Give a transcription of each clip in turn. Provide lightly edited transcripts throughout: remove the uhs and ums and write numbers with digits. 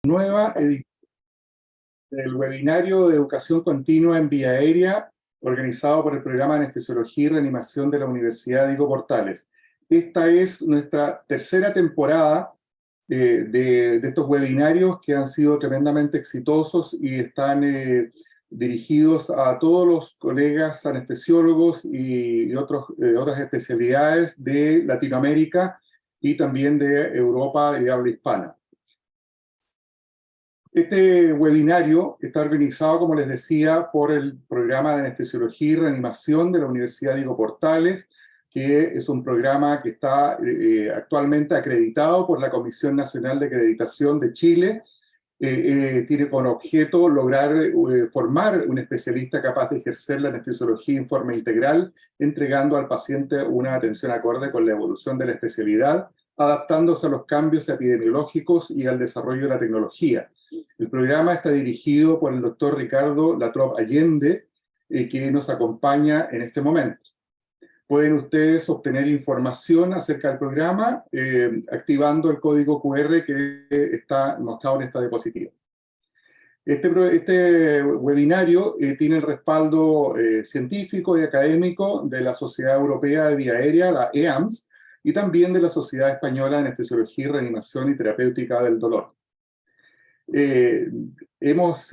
Nueva edición del webinario de educación continua en vía aérea, organizado por el programa de Anestesiología y Reanimación de la Universidad Diego Portales. Esta es nuestra tercera temporada de estos webinarios que han sido tremendamente exitosos y están dirigidos a todos los colegas anestesiólogos y otras especialidades de Latinoamérica y también de Europa y habla hispana. Este webinario está organizado, como les decía, por el programa de Anestesiología y Reanimación de la Universidad Diego Portales, que es un programa que está actualmente acreditado por la Comisión Nacional de Acreditación de Chile. Tiene como objeto lograr formar un especialista capaz de ejercer la anestesiología en forma integral, entregando al paciente una atención acorde con la evolución de la especialidad, adaptándose a los cambios epidemiológicos y al desarrollo de la tecnología. El programa está dirigido por el doctor Ricardo Latrobe Allende, que nos acompaña en este momento. Pueden ustedes obtener información acerca del programa activando el código QR que está mostrado en esta diapositiva. Este webinario tiene el respaldo científico y académico de la Sociedad Europea de Vía Aérea, la EAMS, y también de la Sociedad Española de Anestesiología, Reanimación y Terapéutica del Dolor. Hemos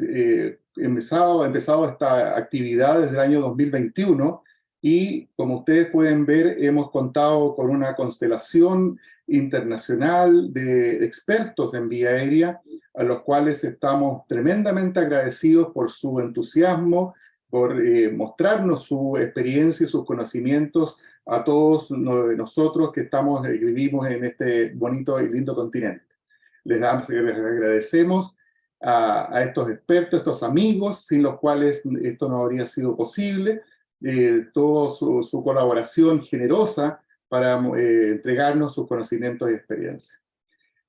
empezado esta actividad desde el año 2021 y, como ustedes pueden ver, hemos contado con una constelación internacional de expertos en vía aérea, a los cuales estamos tremendamente agradecidos por su entusiasmo, por mostrarnos su experiencia y sus conocimientos a todos nosotros que vivimos en este bonito y lindo continente. Les agradecemos a estos expertos, estos amigos, sin los cuales esto no habría sido posible, toda su colaboración generosa para entregarnos sus conocimientos y experiencias.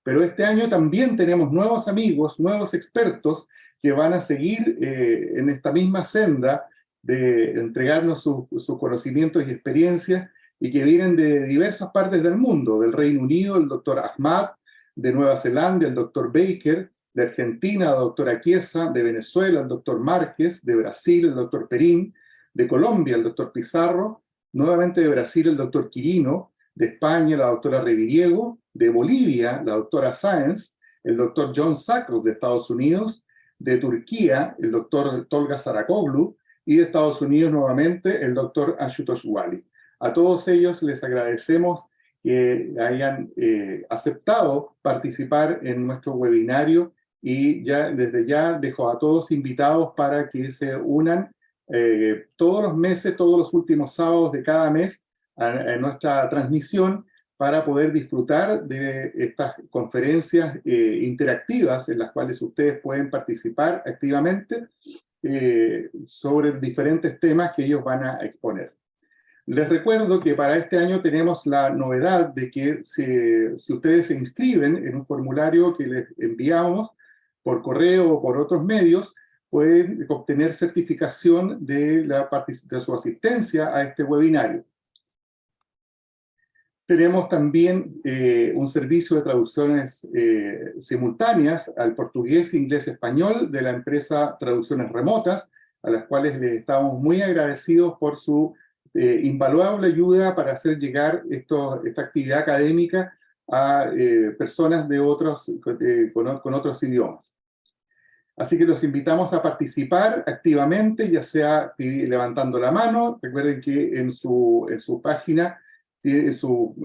Pero este año también tenemos nuevos amigos, nuevos expertos que van a seguir en esta misma senda de entregarnos sus conocimientos y experiencias y que vienen de diversas partes del mundo, del Reino Unido, el doctor Ahmad, de Nueva Zelanda, el doctor Baker, de Argentina, la doctora Chiesa, de Venezuela, el doctor Márquez, de Brasil, el doctor Perín, de Colombia, el doctor Pizarro, nuevamente de Brasil, el doctor Quirino, de España, la doctora Reviriego, de Bolivia, la doctora Sáenz, el doctor John Sacros de Estados Unidos, de Turquía, el doctor Tolga Sarakoglu, y de Estados Unidos nuevamente, el doctor Ashutosh Wali. A todos ellos les agradecemos que hayan aceptado participar en nuestro webinario y desde ya dejo a todos invitados para que se unan todos los meses, todos los últimos sábados de cada mes a nuestra transmisión para poder disfrutar de estas conferencias interactivas en las cuales ustedes pueden participar activamente sobre diferentes temas que ellos van a exponer. Les recuerdo que para este año tenemos la novedad de que si ustedes se inscriben en un formulario que les enviamos por correo o por otros medios, pueden obtener certificación de su asistencia a este webinario. Tenemos también un servicio de traducciones simultáneas al portugués, inglés, español de la empresa Traducciones Remotas, a las cuales les estamos muy agradecidos por su invaluable ayuda para hacer llegar esta actividad académica a personas con otros idiomas. Así que los invitamos a participar activamente, ya sea levantando la mano. Recuerden que en su página, en su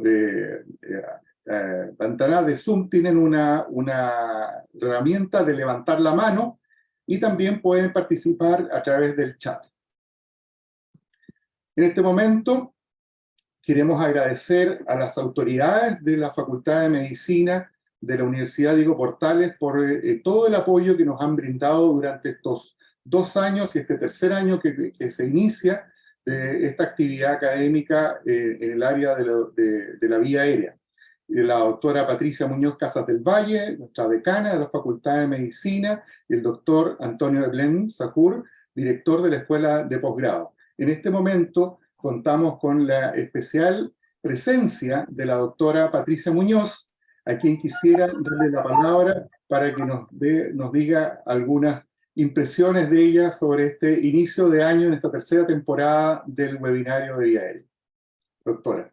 ventana de Zoom, tienen una herramienta de levantar la mano y también pueden participar a través del chat. En este momento, queremos agradecer a las autoridades de la Facultad de Medicina de la Universidad Diego Portales por todo el apoyo que nos han brindado durante estos 2 años y este tercer año que se inicia esta actividad académica en el área de la vía aérea. La doctora Patricia Muñoz Casas del Valle, nuestra decana de la Facultad de Medicina, y el doctor Antonio Eblen Sacur, director de la Escuela de Posgrado. En este momento contamos con la especial presencia de la doctora Patricia Muñoz, a quien quisiera darle la palabra para que nos diga algunas impresiones de ella sobre este inicio de año en esta tercera temporada del webinario de Vía Aérea. Doctora.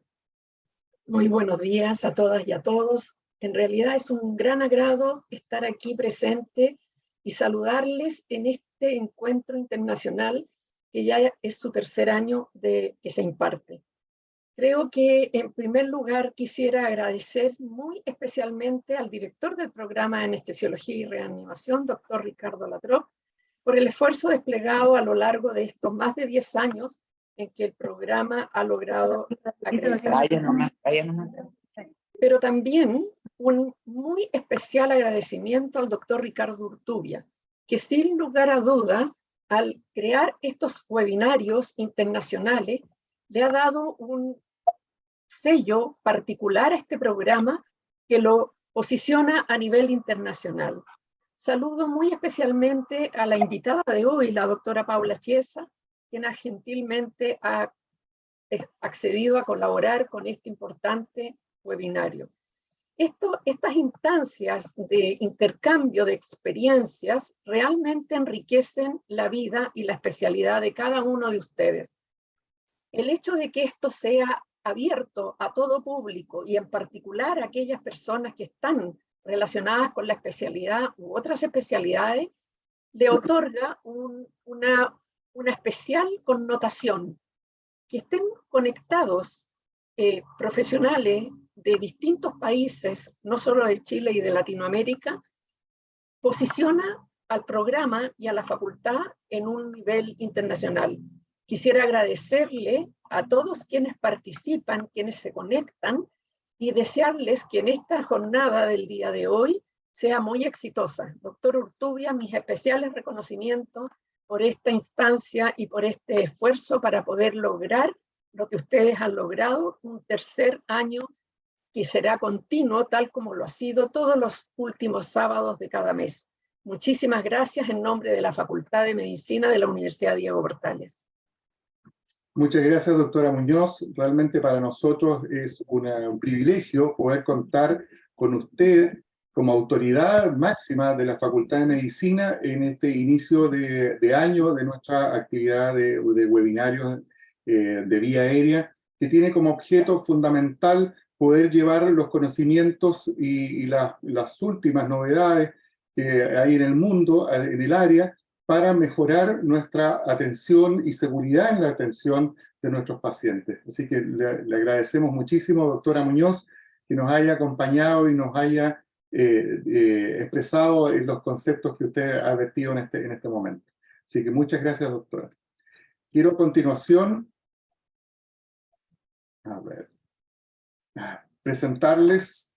Muy buenos días a todas y a todos. En realidad es un gran agrado estar aquí presente y saludarles en este encuentro internacional que ya es su tercer año de que se imparte. Creo que en primer lugar quisiera agradecer muy especialmente al director del programa de Anestesiología y Reanimación, doctor Ricardo Latrop, por el esfuerzo desplegado a lo largo de estos más de 10 años en que el programa ha logrado acreditarse. Pero también un muy especial agradecimiento al doctor Ricardo Urtubia, que sin lugar a duda, al crear estos webinarios internacionales, le ha dado un sello particular a este programa que lo posiciona a nivel internacional. Saludo muy especialmente a la invitada de hoy, la doctora Paula Chiesa, quien gentilmente ha accedido a colaborar con este importante webinario. Estas instancias de intercambio de experiencias realmente enriquecen la vida y la especialidad de cada uno de ustedes. El hecho de que esto sea abierto a todo público y en particular a aquellas personas que están relacionadas con la especialidad u otras especialidades, le otorga una especial connotación. Que estén conectados profesionales de distintos países, no solo de Chile y de Latinoamérica, posiciona al programa y a la facultad en un nivel internacional. Quisiera agradecerle a todos quienes participan, quienes se conectan, y desearles que en esta jornada del día de hoy sea muy exitosa. Doctor Urtubia, mis especiales reconocimientos por esta instancia y por este esfuerzo para poder lograr lo que ustedes han logrado, un tercer año que será continuo, tal como lo ha sido todos los últimos sábados de cada mes. Muchísimas gracias en nombre de la Facultad de Medicina de la Universidad Diego Portales. Muchas gracias, doctora Muñoz. Realmente para nosotros es un privilegio poder contar con usted como autoridad máxima de la Facultad de Medicina en este inicio de año de nuestra actividad de webinarios de vía aérea, que tiene como objeto fundamental poder llevar los conocimientos y las últimas novedades que hay en el mundo, en el área, para mejorar nuestra atención y seguridad en la atención de nuestros pacientes. Así que le agradecemos muchísimo, doctora Muñoz, que nos haya acompañado y nos haya expresado los conceptos que usted ha vertido en este momento. Así que muchas gracias, doctora. Quiero a continuación presentarles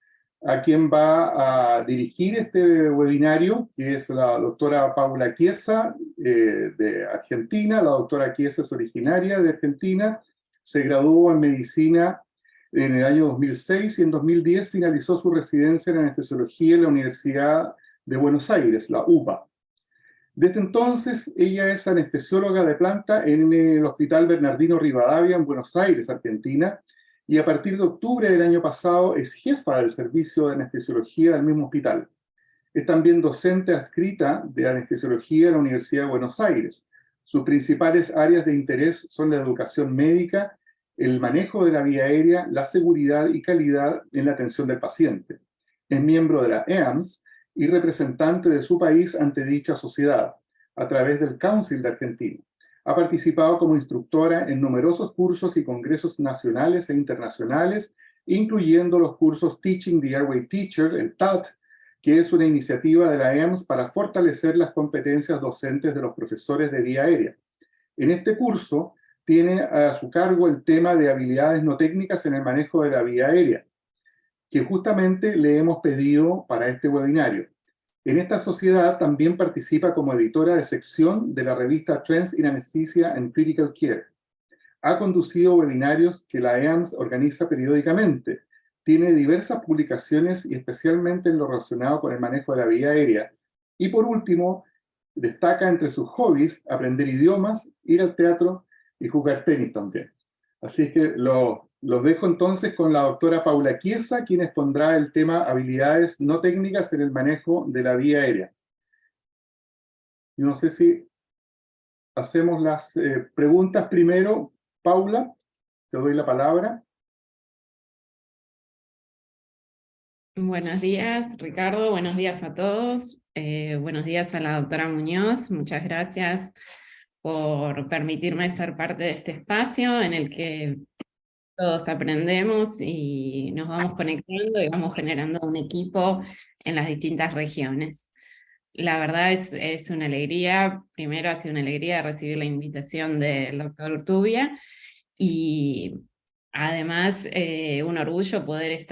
a quien va a dirigir este webinario, que es la doctora Paula Chiesa, de Argentina. La doctora Chiesa es originaria de Argentina, se graduó en medicina en el año 2006 y en 2010 finalizó su residencia en anestesiología en la Universidad de Buenos Aires, la UBA. Desde entonces, ella es anestesióloga de planta en el Hospital Bernardino Rivadavia en Buenos Aires, Argentina, y a partir de octubre del año pasado es jefa del servicio de anestesiología del mismo hospital. Es también docente adscrita de anestesiología en la Universidad de Buenos Aires. Sus principales áreas de interés son la educación médica, el manejo de la vía aérea, la seguridad y calidad en la atención del paciente. Es miembro de la EAMS y representante de su país ante dicha sociedad, a través del Council de Argentina. Ha participado como instructora en numerosos cursos y congresos nacionales e internacionales, incluyendo los cursos Teaching the Airway Teacher, el TAT, que es una iniciativa de la EAMS para fortalecer las competencias docentes de los profesores de vía aérea. En este curso tiene a su cargo el tema de habilidades no técnicas en el manejo de la vía aérea, que justamente le hemos pedido para este webinario. En esta sociedad también participa como editora de sección de la revista Trends in Anesthesia and Critical Care. Ha conducido webinarios que la EAMS organiza periódicamente. Tiene diversas publicaciones y especialmente en lo relacionado con el manejo de la vía aérea. Y por último, destaca entre sus hobbies aprender idiomas, ir al teatro y jugar tenis también. Así que lo Los dejo entonces con la doctora Paula Chiesa, quien expondrá el tema habilidades no técnicas en el manejo de la vía aérea. Yo no sé si hacemos las preguntas primero. Paula, te doy la palabra. Buenos días, Ricardo. Buenos días a todos. Buenos días a la doctora Muñoz. Muchas gracias por permitirme ser parte de este espacio en el que todos aprendemos y nos vamos conectando y vamos generando un equipo en las distintas regiones. La verdad es una alegría, primero ha sido una alegría recibir la invitación del doctor Urtubia y además un orgullo poder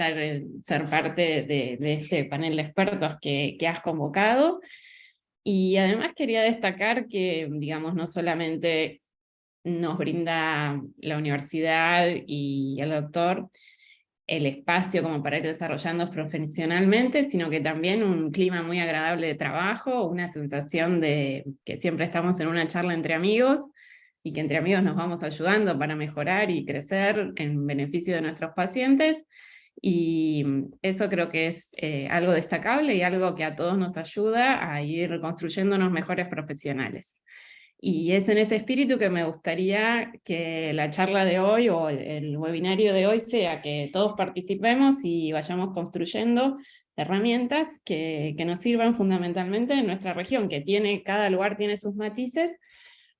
ser parte de este panel de expertos que has convocado. Y además quería destacar que, digamos, no solamente nos brinda la universidad y el doctor el espacio como para ir desarrollando profesionalmente, sino que también un clima muy agradable de trabajo, una sensación de que siempre estamos en una charla entre amigos y que entre amigos nos vamos ayudando para mejorar y crecer en beneficio de nuestros pacientes. Y eso creo que es algo destacable y algo que a todos nos ayuda a ir construyéndonos mejores profesionales. Y es en ese espíritu que me gustaría que la charla de hoy o el webinario de hoy sea que todos participemos y vayamos construyendo herramientas que nos sirvan fundamentalmente en nuestra región, que cada lugar tiene sus matices,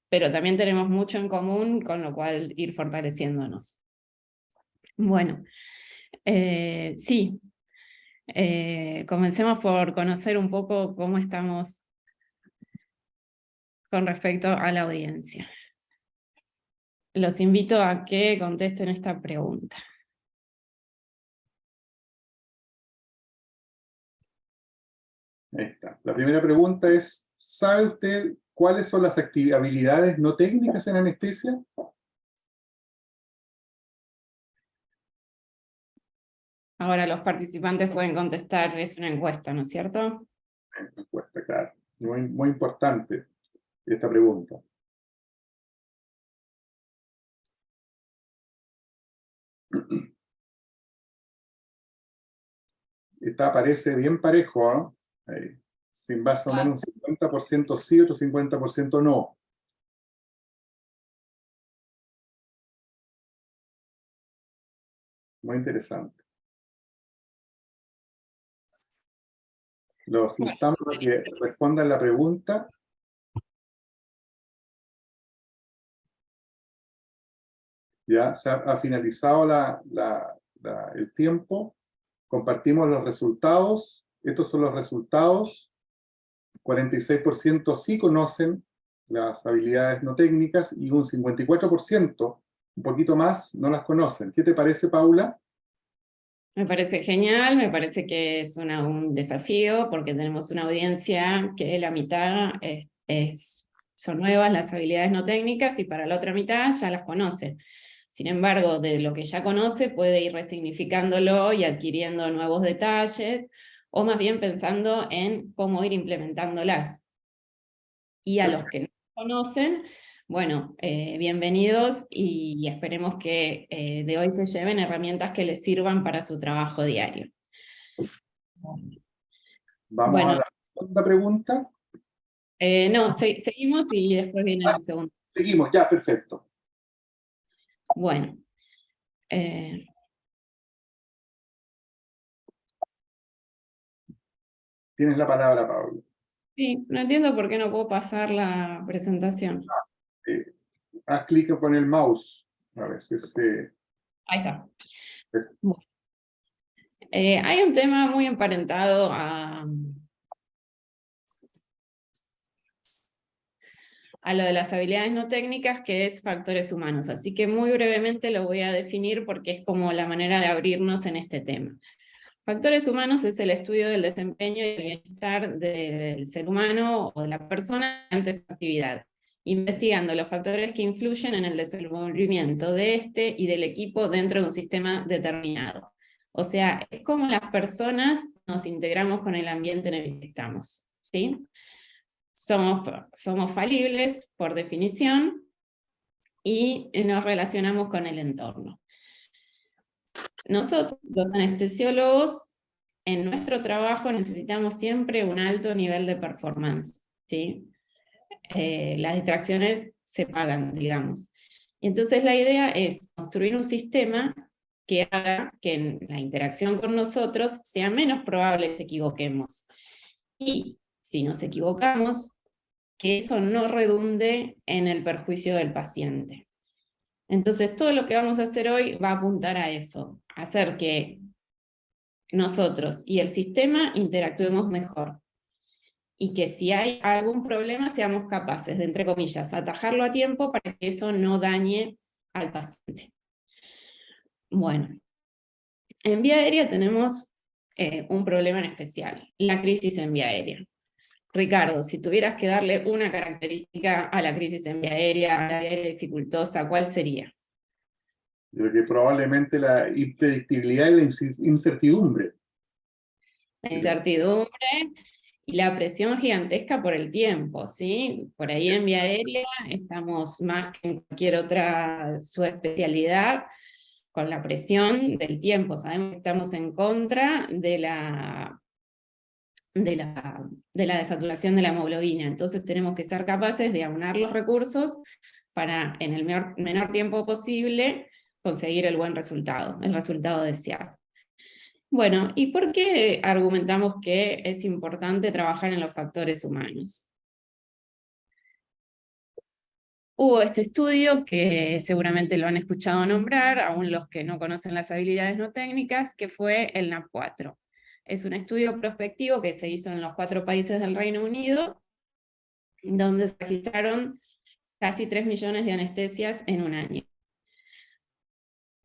pero también tenemos mucho en común, con lo cual ir fortaleciéndonos. Bueno, sí, comencemos por conocer un poco cómo estamos con respecto a la audiencia. Los invito a que contesten esta pregunta. Ahí está. La primera pregunta es, ¿sabe usted cuáles son las habilidades no técnicas en anestesia? Ahora los participantes pueden contestar, es una encuesta, ¿no es cierto? Encuesta, claro. Muy, muy importante esta pregunta. Esta parece bien parejo, ¿eh? Sin más o menos un 50% sí, otro 50% no. Muy interesante. Los instamos a que respondan la pregunta. Ya se ha finalizado el tiempo. Compartimos los resultados. Estos son los resultados. 46% sí conocen las habilidades no técnicas y un 54%, un poquito más, no las conocen. ¿Qué te parece, Paula? Me parece genial, me parece que es un desafío porque tenemos una audiencia que la mitad son nuevas las habilidades no técnicas y para la otra mitad ya las conoce. Sin embargo, de lo que ya conoce puede ir resignificándolo y adquiriendo nuevos detalles, o más bien pensando en cómo ir implementándolas. Y a los que no conocen, bueno, bienvenidos y esperemos que de hoy se lleven herramientas que les sirvan para su trabajo diario. Vamos a la segunda pregunta. No, seguimos y después viene la segunda. Seguimos, ya, perfecto. Bueno. Tienes la palabra, Pablo. Sí, no entiendo por qué no puedo pasar la presentación. Haz clic con el mouse. A ver si Ahí está. Bueno. Hay un tema muy emparentado a lo de las habilidades no técnicas, que es factores humanos. Así que muy brevemente lo voy a definir porque es como la manera de abrirnos en este tema. Factores humanos es el estudio del desempeño y el bienestar del ser humano o de la persona ante su actividad, investigando los factores que influyen en el desenvolvimiento de este y del equipo dentro de un sistema determinado. O sea, es como las personas nos integramos con el ambiente en el que estamos, ¿sí? Somos falibles por definición y nos relacionamos con el entorno. Nosotros, los anestesiólogos, en nuestro trabajo necesitamos siempre un alto nivel de performance, ¿sí? Las distracciones se pagan, digamos. Y entonces la idea es construir un sistema que haga que en la interacción con nosotros sea menos probable que nos equivoquemos. Y si nos equivocamos, que eso no redunde en el perjuicio del paciente. Entonces todo lo que vamos a hacer hoy va a apuntar a eso, a hacer que nosotros y el sistema interactuemos mejor. Y que si hay algún problema seamos capaces de, entre comillas, atajarlo a tiempo para que eso no dañe al paciente. Bueno, en vía aérea tenemos un problema en especial, la crisis en vía aérea. Ricardo, si tuvieras que darle una característica a la crisis en vía aérea, a la vía aérea dificultosa, ¿cuál sería? Yo creo que probablemente la impredictibilidad y la incertidumbre. La incertidumbre y la presión gigantesca por el tiempo, ¿sí? Por ahí en vía aérea estamos más que en cualquier otra subespecialidad con la presión del tiempo. Sabemos que estamos en contra de la desaturación de la hemoglobina, entonces tenemos que ser capaces de aunar los recursos para, en el menor tiempo posible, conseguir el buen resultado, el resultado deseado. Bueno, ¿y por qué argumentamos que es importante trabajar en los factores humanos? Hubo este estudio que seguramente lo han escuchado nombrar, aún los que no conocen las habilidades no técnicas, que fue el NAP4. Es un estudio prospectivo que se hizo en los 4 países del Reino Unido, donde se registraron casi 3 millones de anestesias en un año.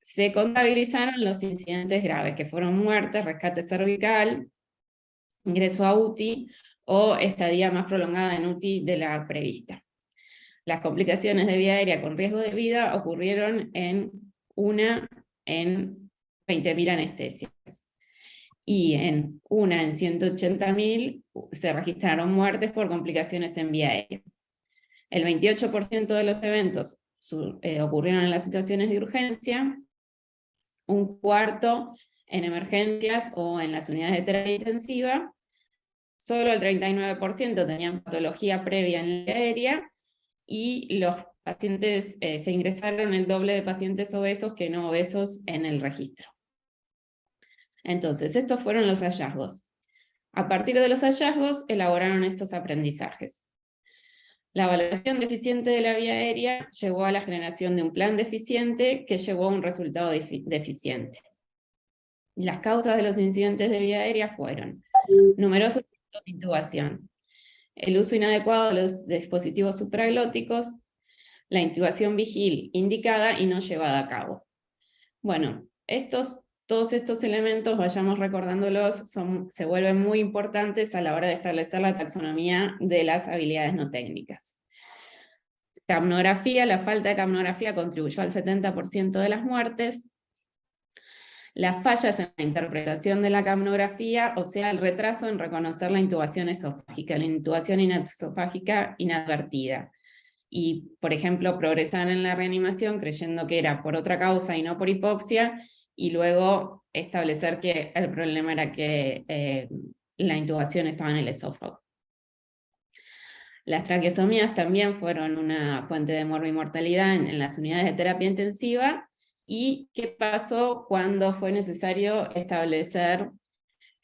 Se contabilizaron los incidentes graves, que fueron muertes, rescate cervical, ingreso a UTI o estadía más prolongada en UTI de la prevista. Las complicaciones de vía aérea con riesgo de vida ocurrieron en 1 en 20.000 anestesias. Y en 1 en 180.000 se registraron muertes por complicaciones en vía aérea. El 28% de los eventos ocurrieron en las situaciones de urgencia, 1/4 en emergencias o en las unidades de terapia intensiva, solo el 39% tenían patología previa en la aérea, y los pacientes, se ingresaron el doble de pacientes obesos que no obesos en el registro. Entonces, estos fueron los hallazgos. A partir de los hallazgos, elaboraron estos aprendizajes. La valoración deficiente de la vía aérea llevó a la generación de un plan deficiente que llevó a un resultado deficiente. Las causas de los incidentes de vía aérea fueron numerosos tipos de intubación, el uso inadecuado de los dispositivos supraglóticos, la intubación vigil indicada y no llevada a cabo. Bueno, todos estos elementos, vayamos recordándolos, se vuelven muy importantes a la hora de establecer la taxonomía de las habilidades no técnicas. Capnografía, la falta de capnografía contribuyó al 70% de las muertes. Las fallas en la interpretación de la capnografía, o sea, el retraso en reconocer la intubación esofágica, la intubación esofágica inadvertida. Y, por ejemplo, progresar en la reanimación creyendo que era por otra causa y no por hipoxia, y luego establecer que el problema era que la intubación estaba en el esófago. Las traqueostomías también fueron una fuente de morbimortalidad en las unidades de terapia intensiva. ¿Y qué pasó cuando fue necesario establecer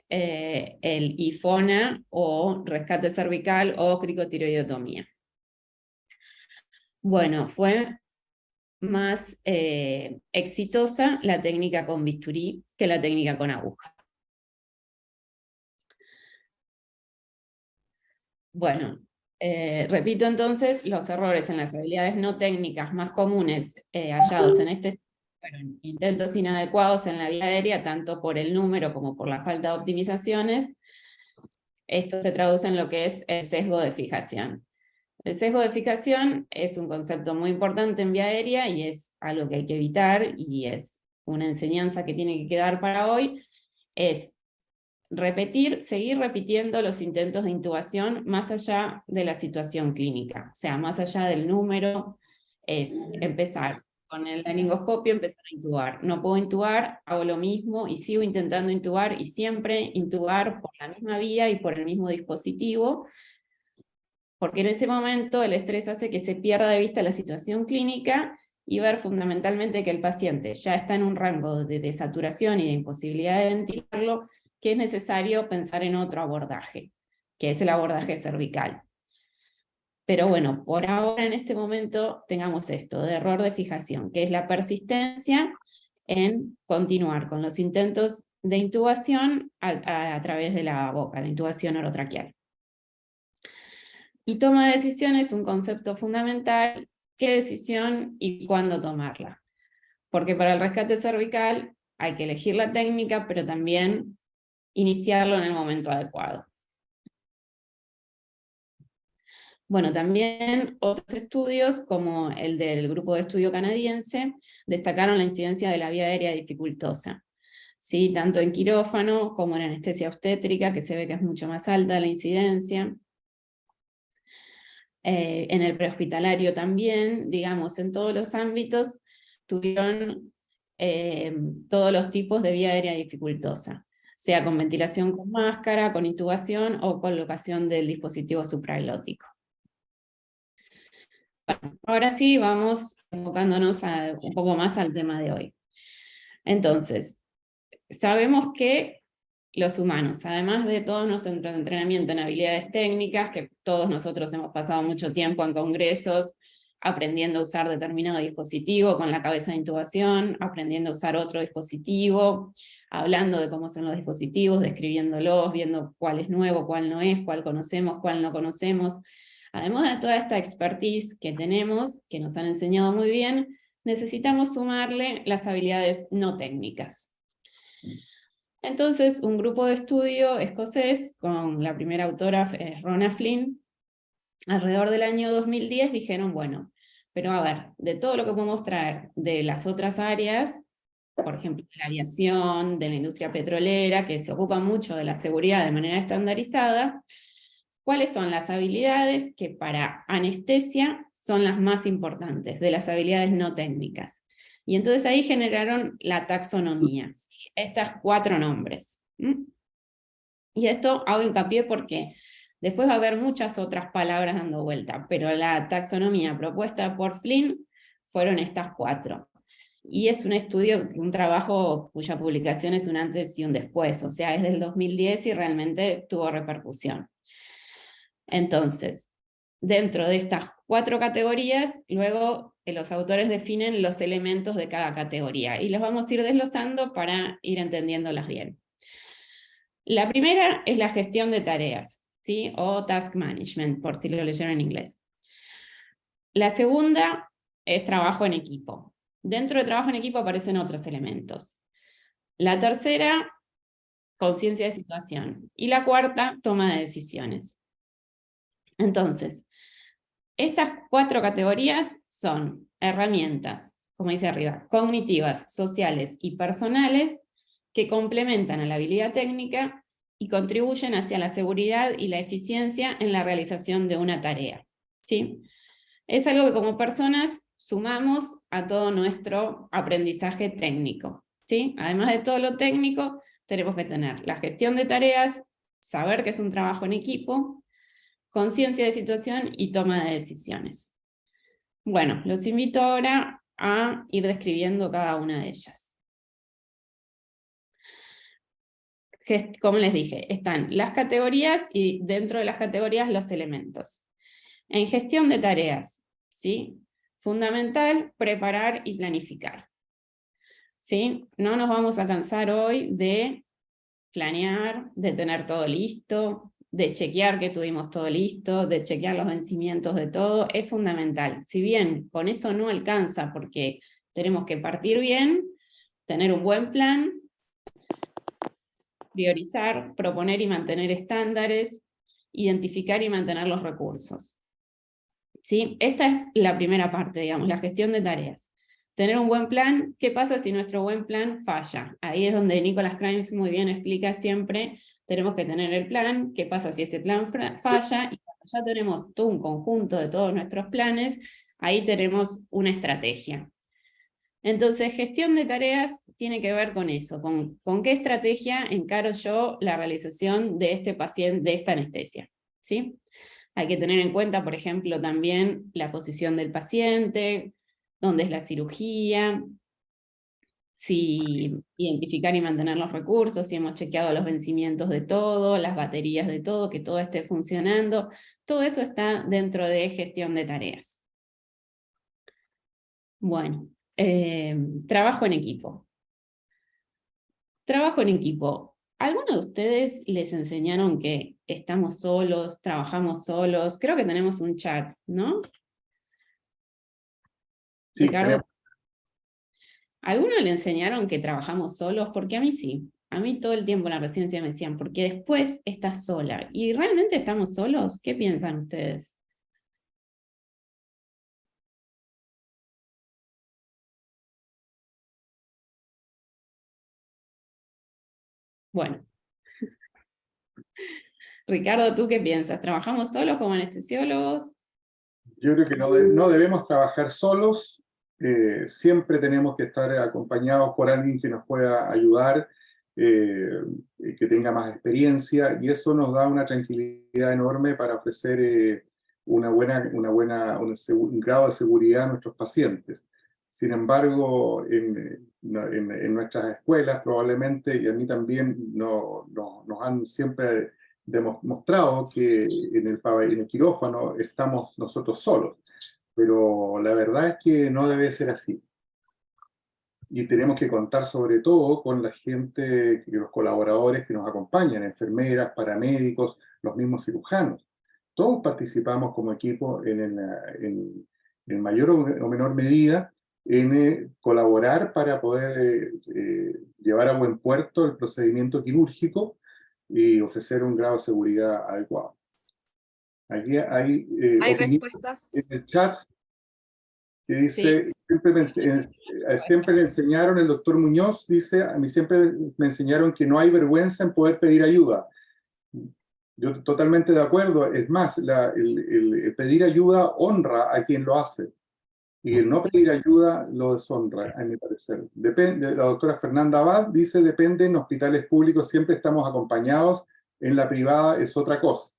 el IFONA o rescate cervical o cricotiroidotomía? Bueno, fue más exitosa la técnica con bisturí que la técnica con aguja. Bueno, repito entonces, los errores en las habilidades no técnicas más comunes hallados en este estudio fueron intentos inadecuados en la vía aérea, tanto por el número como por la falta de optimizaciones. Esto se traduce en lo que es el sesgo de fijación. El sesgo de fijación es un concepto muy importante en vía aérea y es algo que hay que evitar, y es una enseñanza que tiene que quedar para hoy, es seguir repitiendo los intentos de intubación más allá de la situación clínica, o sea, más allá del número, es empezar con el laringoscopio empezar a intubar. No puedo intubar, hago lo mismo y sigo intentando intubar y siempre intubar por la misma vía y por el mismo dispositivo, porque en ese momento el estrés hace que se pierda de vista la situación clínica y ver fundamentalmente que el paciente ya está en un rango de saturación y de imposibilidad de ventilarlo, que es necesario pensar en otro abordaje, que es el abordaje cervical. Pero bueno, por ahora en este momento tengamos esto, de error de fijación, que es la persistencia en continuar con los intentos de intubación a través de la boca, la intubación orotraqueal. Y toma de decisión es un concepto fundamental, qué decisión y cuándo tomarla. Porque para el rescate cervical hay que elegir la técnica, pero también iniciarlo en el momento adecuado. Bueno, también otros estudios, como el del grupo de estudio canadiense, destacaron la incidencia de la vía aérea dificultosa, ¿sí? Tanto en quirófano como en anestesia obstétrica, que se ve que es mucho más alta la incidencia. En el prehospitalario también, digamos, en todos los ámbitos, tuvieron todos los tipos de vía aérea dificultosa, sea con ventilación con máscara, con intubación o colocación del dispositivo supraglótico. Bueno, ahora sí vamos enfocándonos un poco más al tema de hoy. Entonces, sabemos que los humanos, además de todos nuestros centros de entrenamiento en habilidades técnicas, que todos nosotros hemos pasado mucho tiempo en congresos aprendiendo a usar determinado dispositivo con la cabeza de intubación, aprendiendo a usar otro dispositivo, hablando de cómo son los dispositivos, describiéndolos, viendo cuál es nuevo, cuál no es, cuál conocemos, cuál no conocemos. Además de toda esta expertise que tenemos, que nos han enseñado muy bien, necesitamos sumarle las habilidades no técnicas. Entonces, un grupo de estudio escocés, con la primera autora Rhona Flynn, alrededor del año 2010 dijeron, bueno, pero a ver, de todo lo que podemos traer de las otras áreas, por ejemplo, de la aviación, de la industria petrolera, que se ocupa mucho de la seguridad de manera estandarizada, ¿cuáles son las habilidades que para anestesia son las más importantes, de las habilidades no técnicas? Y entonces ahí generaron la taxonomía, ¿sí? Estas 4 nombres. Y esto hago hincapié porque después va a haber muchas otras palabras dando vuelta, pero la taxonomía propuesta por Flynn fueron estas 4. Y es un estudio, un trabajo cuya publicación es un antes y un después, o sea, es del 2010 y realmente tuvo repercusión. Entonces, dentro de estas 4 categorías, luego los autores definen los elementos de cada categoría, y los vamos a ir desglosando para ir entendiéndolas bien. La primera es la gestión de tareas, ¿sí? O task management, por si lo leyeron en inglés. La segunda es trabajo en equipo. Dentro de trabajo en equipo aparecen otros elementos. La tercera, conciencia de situación. Y la cuarta, toma de decisiones. Entonces, estas 4 categorías son herramientas, como dice arriba, cognitivas, sociales y personales, que complementan a la habilidad técnica y contribuyen hacia la seguridad y la eficiencia en la realización de una tarea, ¿sí? Es algo que como personas sumamos a todo nuestro aprendizaje técnico, ¿sí? Además de todo lo técnico, tenemos que tener la gestión de tareas, saber que es un trabajo en equipo, conciencia de situación y toma de decisiones. Bueno, los invito ahora a ir describiendo cada una de ellas. Como les dije, están las categorías y dentro de las categorías los elementos. En gestión de tareas, ¿sí? Fundamental preparar y planificar, ¿sí? No nos vamos a cansar hoy de planear, de tener todo listo, de chequear que tuvimos todo listo, de chequear los vencimientos de todo, es fundamental. Si bien con eso no alcanza, porque tenemos que partir bien, tener un buen plan, priorizar, proponer y mantener estándares, identificar y mantener los recursos. ¿Sí? Esta es la primera parte, digamos, la gestión de tareas. Tener un buen plan, ¿qué pasa si nuestro buen plan falla? Ahí es donde Nicholas Crimes muy bien explica siempre, tenemos que tener el plan, ¿qué pasa si ese plan falla? Y cuando ya tenemos todo un conjunto de todos nuestros planes, ahí tenemos una estrategia. Entonces, gestión de tareas tiene que ver con eso, con qué estrategia encaro yo la realización de este paciente, de esta anestesia, ¿sí? Hay que tener en cuenta, por ejemplo, también la posición del paciente, dónde es la cirugía, si identificar y mantener los recursos, si hemos chequeado los vencimientos de todo, las baterías de todo, que todo esté funcionando. Todo eso está dentro de gestión de tareas. Bueno, trabajo en equipo. Trabajo en equipo. ¿Alguno de ustedes les enseñaron que estamos solos, trabajamos solos? Creo que tenemos un chat, ¿no? Sí, Ricardo, ¿alguno le enseñaron que trabajamos solos? Porque a mí sí. A mí todo el tiempo en la residencia me decían, porque después estás sola. ¿Y realmente estamos solos? ¿Qué piensan ustedes? Bueno, Ricardo, ¿tú qué piensas? ¿Trabajamos solos como anestesiólogos? yo creo que no debemos trabajar solos, siempre tenemos que estar acompañados por alguien que nos pueda ayudar, que tenga más experiencia, y eso nos da una tranquilidad enorme para ofrecer un grado de seguridad a nuestros pacientes. Sin embargo, en nuestras escuelas probablemente, y a mí también, nos han siempre demostrado que en el quirófano estamos nosotros solos, pero la verdad es que no debe ser así. Y tenemos que contar sobre todo con la gente, los colaboradores que nos acompañan, enfermeras, paramédicos, los mismos cirujanos. Todos participamos como equipo en mayor o menor medida en colaborar para poder llevar a buen puerto el procedimiento quirúrgico y ofrecer un grado de seguridad adecuado. Aquí hay Hay opiniones respuestas. en el chat que dice, Sí. siempre le enseñaron, el doctor Muñoz dice, a mí siempre me enseñaron que no hay vergüenza en poder pedir ayuda. Yo totalmente de acuerdo, es más, el pedir ayuda honra a quien lo hace, y el no pedir ayuda lo deshonra, a mi parecer. Depende, la doctora Fernanda Abad dice, depende, en hospitales públicos siempre estamos acompañados, en la privada es otra cosa.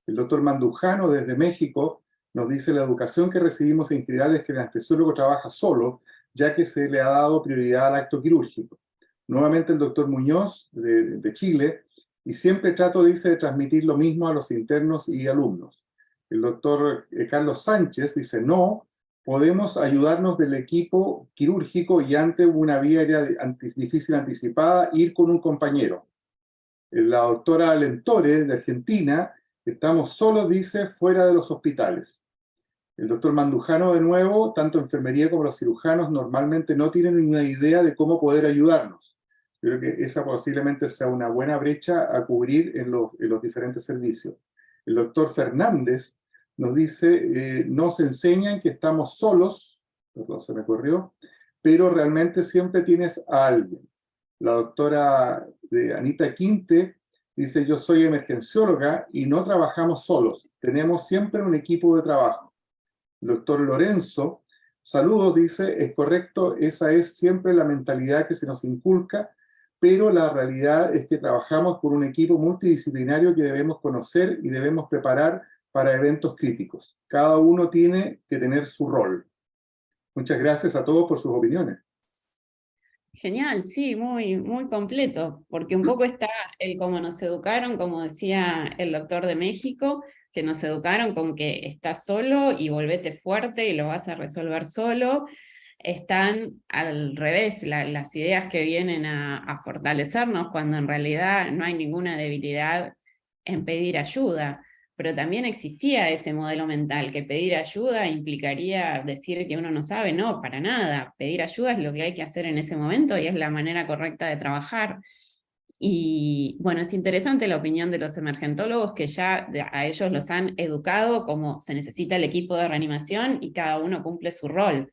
El doctor Mandujano desde México nos dice, la educación que recibimos en general es que el anestesiólogo trabaja solo, ya que se le ha dado prioridad al acto quirúrgico. Nuevamente el doctor Muñoz de Chile, y siempre trato, dice, de transmitir lo mismo a los internos y alumnos. El doctor Carlos Sánchez dice, no, podemos ayudarnos del equipo quirúrgico y ante una vía difícil anticipada, ir con un compañero. La doctora Lentore, de Argentina, estamos solos, dice, fuera de los hospitales. El doctor Mandujano, de nuevo, tanto enfermería como los cirujanos normalmente no tienen ninguna idea de cómo poder ayudarnos. Yo creo que esa posiblemente sea una buena brecha a cubrir en los diferentes servicios. El doctor Fernández nos dice, nos enseñan que estamos solos, perdón, se me corrió, pero realmente siempre tienes a alguien. La doctora Anita Quinte dice, yo soy emergencióloga y no trabajamos solos, tenemos siempre un equipo de trabajo. El doctor Lorenzo, saludos, dice, es correcto, esa es siempre la mentalidad que se nos inculca, pero la realidad es que trabajamos por un equipo multidisciplinario que debemos conocer y debemos preparar para eventos críticos. Cada uno tiene que tener su rol. Muchas gracias a todos por sus opiniones. Genial, sí, muy, muy completo, porque un poco está el cómo nos educaron, como decía el doctor de México, que nos educaron con que estás solo y volvete fuerte y lo vas a resolver solo. Están al revés, las ideas que vienen a fortalecernos cuando en realidad no hay ninguna debilidad en pedir ayuda. Pero también existía ese modelo mental, que pedir ayuda implicaría decir que uno no sabe, no, para nada. Pedir ayuda es lo que hay que hacer en ese momento y es la manera correcta de trabajar. Y bueno, es interesante la opinión de los emergentólogos que ya a ellos los han educado como se necesita el equipo de reanimación y cada uno cumple su rol.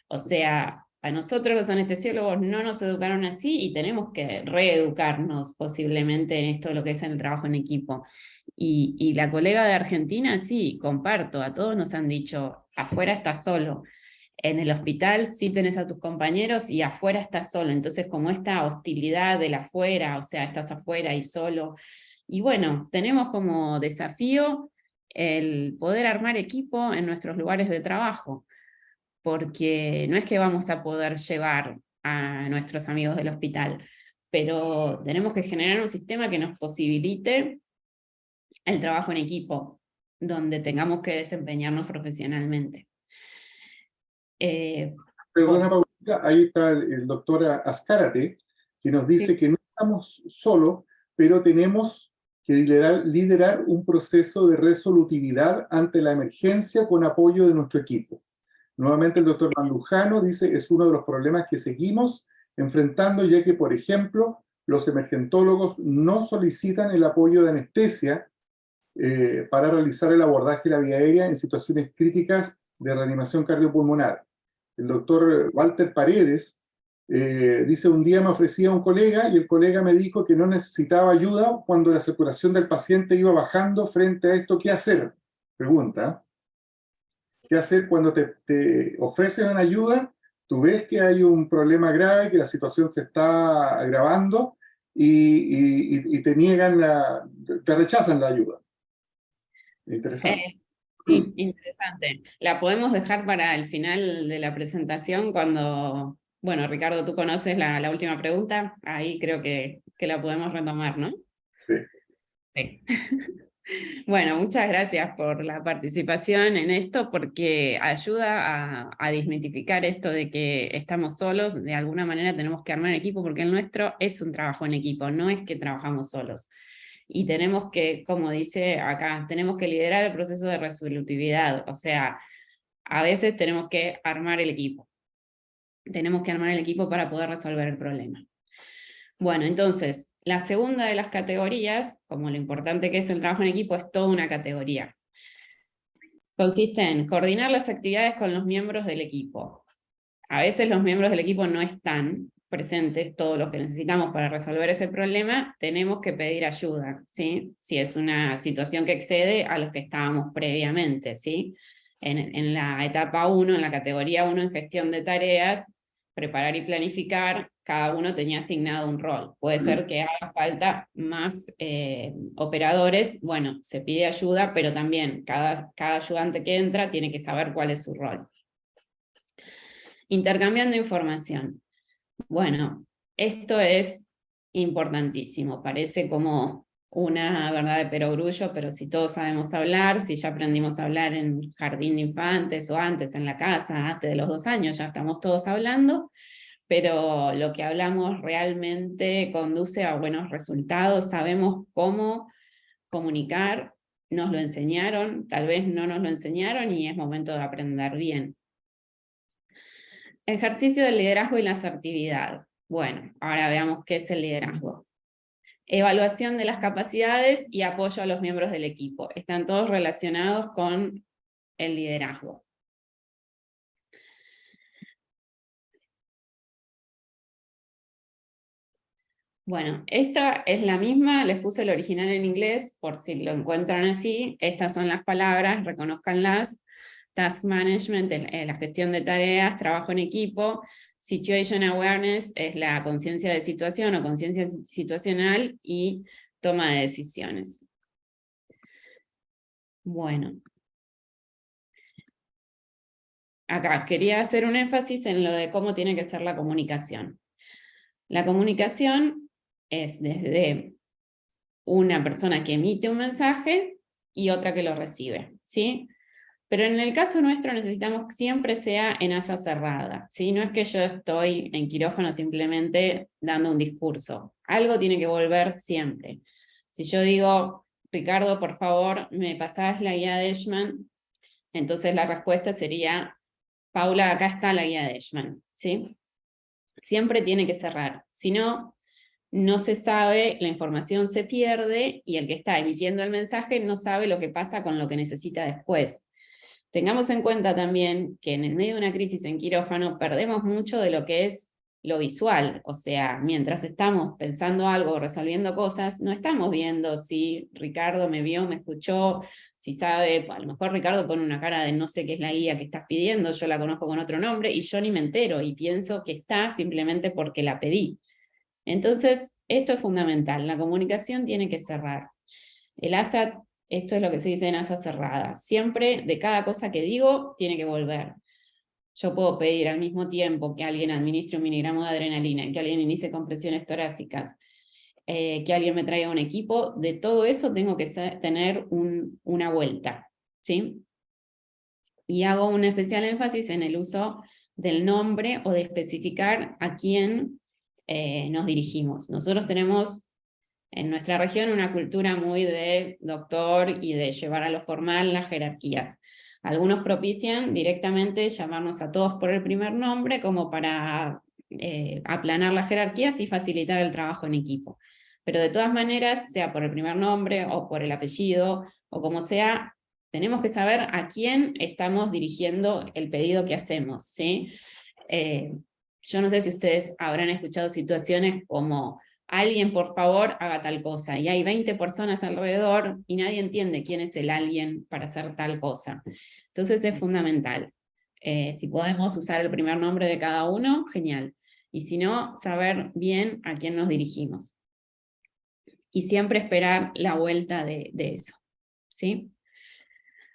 O sea, a nosotros los anestesiólogos no nos educaron así y tenemos que reeducarnos posiblemente en esto de lo que es el trabajo en equipo. Y la colega de Argentina, sí, comparto, a todos nos han dicho, afuera estás solo. En el hospital sí tenés a tus compañeros y afuera estás solo, entonces como esta hostilidad del afuera, o sea, estás afuera y solo. Y bueno, tenemos como desafío el poder armar equipo en nuestros lugares de trabajo, porque no es que vamos a poder llevar a nuestros amigos del hospital, pero tenemos que generar un sistema que nos posibilite el trabajo en equipo, donde tengamos que desempeñarnos profesionalmente. Perdona, Paulita, ahí está el doctor Azcárate, que nos dice que no estamos solos, pero tenemos que liderar un proceso de resolutividad ante la emergencia con apoyo de nuestro equipo. Nuevamente el doctor Mandujano dice es uno de los problemas que seguimos enfrentando, ya que, por ejemplo, los emergentólogos no solicitan el apoyo de anestesia para realizar el abordaje de la vía aérea en situaciones críticas de reanimación cardiopulmonar. El doctor Walter Paredes dice, un día me ofrecía un colega y el colega me dijo que no necesitaba ayuda cuando la saturación del paciente iba bajando. Frente a esto, ¿qué hacer? Pregunta. ¿Qué hacer cuando te ofrecen una ayuda? Tú ves que hay un problema grave, que la situación se está agravando y te niegan te rechazan la ayuda. Interesante. Sí, interesante. La podemos dejar para el final de la presentación cuando, bueno, Ricardo, tú conoces la última pregunta, ahí creo que la podemos retomar, ¿no? Sí. Sí. Bueno, muchas gracias por la participación en esto, porque ayuda a desmitificar esto de que estamos solos. De alguna manera tenemos que armar equipo, porque el nuestro es un trabajo en equipo, no es que trabajamos solos. Y tenemos que, como dice acá, tenemos que liderar el proceso de resolutividad, o sea, a veces tenemos que armar el equipo. Tenemos que armar el equipo para poder resolver el problema. Bueno, entonces, la segunda de las categorías, como lo importante que es el trabajo en equipo, es toda una categoría. Consiste en coordinar las actividades con los miembros del equipo. A veces los miembros del equipo no están presentes, todos los que necesitamos para resolver ese problema, tenemos que pedir ayuda, ¿sí? Si es una situación que excede a los que estábamos previamente, ¿sí? En la etapa 1, en la categoría 1 en gestión de tareas, preparar y planificar, cada uno tenía asignado un rol. Puede ser que haga falta más operadores, bueno, se pide ayuda, pero también cada ayudante que entra tiene que saber cuál es su rol. Intercambiando información. Bueno, esto es importantísimo, parece como una verdad de perogrullo, pero si todos sabemos hablar, si ya aprendimos a hablar en jardín de infantes o antes en la casa, antes de los 2 años ya estamos todos hablando, pero lo que hablamos realmente conduce a buenos resultados, sabemos cómo comunicar, nos lo enseñaron, tal vez no nos lo enseñaron y es momento de aprender bien. Ejercicio del liderazgo y la asertividad. Bueno, ahora veamos qué es el liderazgo. Evaluación de las capacidades y apoyo a los miembros del equipo. Están todos relacionados con el liderazgo. Bueno, esta es la misma, les puse el original en inglés, por si lo encuentran así. Estas son las palabras, reconózcanlas. Task management, la gestión de tareas, trabajo en equipo. Situation awareness es la conciencia de situación o conciencia situacional, y toma de decisiones. Bueno. Acá quería hacer un énfasis en lo de cómo tiene que ser la comunicación. La comunicación es desde una persona que emite un mensaje y otra que lo recibe, ¿sí? Pero en el caso nuestro necesitamos que siempre sea en asa cerrada, ¿sí? No es que yo estoy en quirófano simplemente dando un discurso. Algo tiene que volver siempre. Si yo digo, Ricardo, por favor, ¿me pasás la guía de Eichmann? Entonces la respuesta sería, Paula, acá está la guía de Eichmann, ¿sí? Siempre tiene que cerrar. Si no, no se sabe, la información se pierde y el que está emitiendo el mensaje no sabe lo que pasa con lo que necesita después. Tengamos en cuenta también que en el medio de una crisis en quirófano perdemos mucho de lo que es lo visual, o sea, mientras estamos pensando algo, resolviendo cosas, no estamos viendo si Ricardo me vio, me escuchó, si sabe, a lo mejor Ricardo pone una cara de no sé qué es la guía que estás pidiendo, yo la conozco con otro nombre, y yo ni me entero, y pienso que está simplemente porque la pedí. Entonces, esto es fundamental, la comunicación tiene que cerrar. El ASA, esto es lo que se dice en ASA cerrada, siempre de cada cosa que digo, tiene que volver. Yo puedo pedir al mismo tiempo que alguien administre un miligramo de adrenalina, que alguien inicie compresiones torácicas, que alguien me traiga un equipo, de todo eso tengo que tener una vuelta, ¿sí? Y hago un especial énfasis en el uso del nombre o de especificar a quién nos dirigimos. Nosotros tenemos en nuestra región una cultura muy de doctor y de llevar a lo formal las jerarquías. Algunos propician directamente llamarnos a todos por el primer nombre como para aplanar las jerarquías y facilitar el trabajo en equipo. Pero de todas maneras, sea por el primer nombre o por el apellido, o como sea, tenemos que saber a quién estamos dirigiendo el pedido que hacemos, ¿sí? Yo no sé si ustedes habrán escuchado situaciones como alguien por favor haga tal cosa, y hay 20 personas alrededor y nadie entiende quién es el alguien para hacer tal cosa. Entonces es fundamental. Si podemos usar el primer nombre de cada uno, genial. Y si no, saber bien a quién nos dirigimos. Y siempre esperar la vuelta de eso, ¿sí?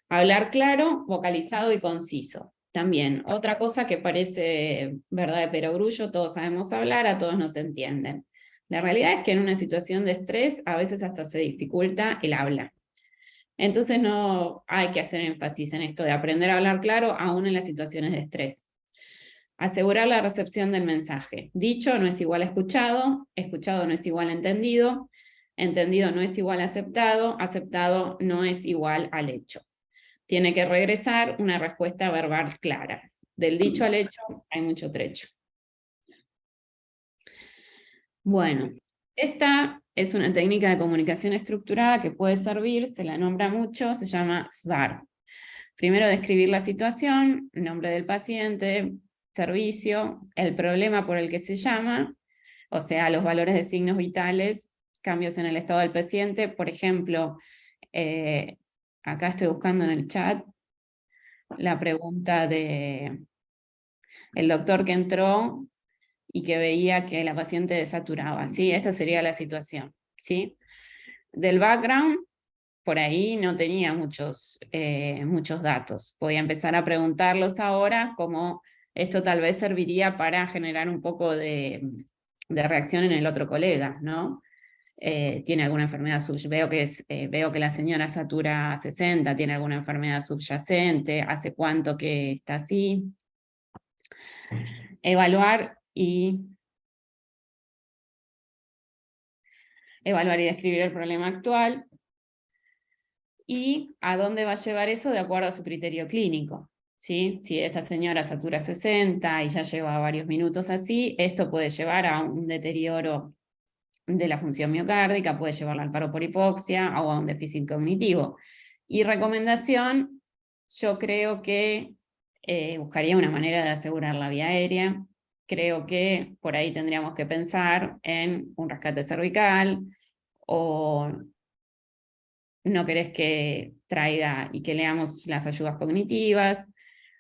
Hablar claro, vocalizado y conciso. También, otra cosa que parece verdad de perogrullo, todos sabemos hablar, a todos nos entienden. La realidad es que en una situación de estrés a veces hasta se dificulta el habla. Entonces no hay que hacer énfasis en esto de aprender a hablar claro aún en las situaciones de estrés. Asegurar la recepción del mensaje. Dicho no es igual a escuchado, escuchado no es igual a entendido, entendido no es igual a aceptado, aceptado no es igual al hecho. Tiene que regresar una respuesta verbal clara. Del dicho al hecho hay mucho trecho. Bueno, esta es una técnica de comunicación estructurada que puede servir, se la nombra mucho, se llama SVAR. Primero describir la situación, nombre del paciente, servicio, el problema por el que se llama, o sea, los valores de signos vitales, cambios en el estado del paciente. Por ejemplo, acá estoy buscando en el chat la pregunta de el doctor que entró y que veía que la paciente desaturaba, ¿sí? Esa sería la situación, ¿sí? Del background, por ahí no tenía muchos datos. Podía empezar a preguntarlos ahora, como esto tal vez serviría para generar un poco de reacción en el otro colega, ¿no? Tiene alguna enfermedad veo que la señora satura 60, tiene alguna enfermedad subyacente, hace cuánto que está así. Evaluar y describir el problema actual, y a dónde va a llevar eso de acuerdo a su criterio clínico, ¿sí? Si esta señora satura 60 y ya lleva varios minutos así, esto puede llevar a un deterioro de la función miocárdica, puede llevarla al paro por hipoxia o a un déficit cognitivo. Y recomendación, yo creo que buscaría una manera de asegurar la vía aérea. Creo que por ahí tendríamos que pensar en un rescate cervical, o no querés que traiga y que leamos las ayudas cognitivas.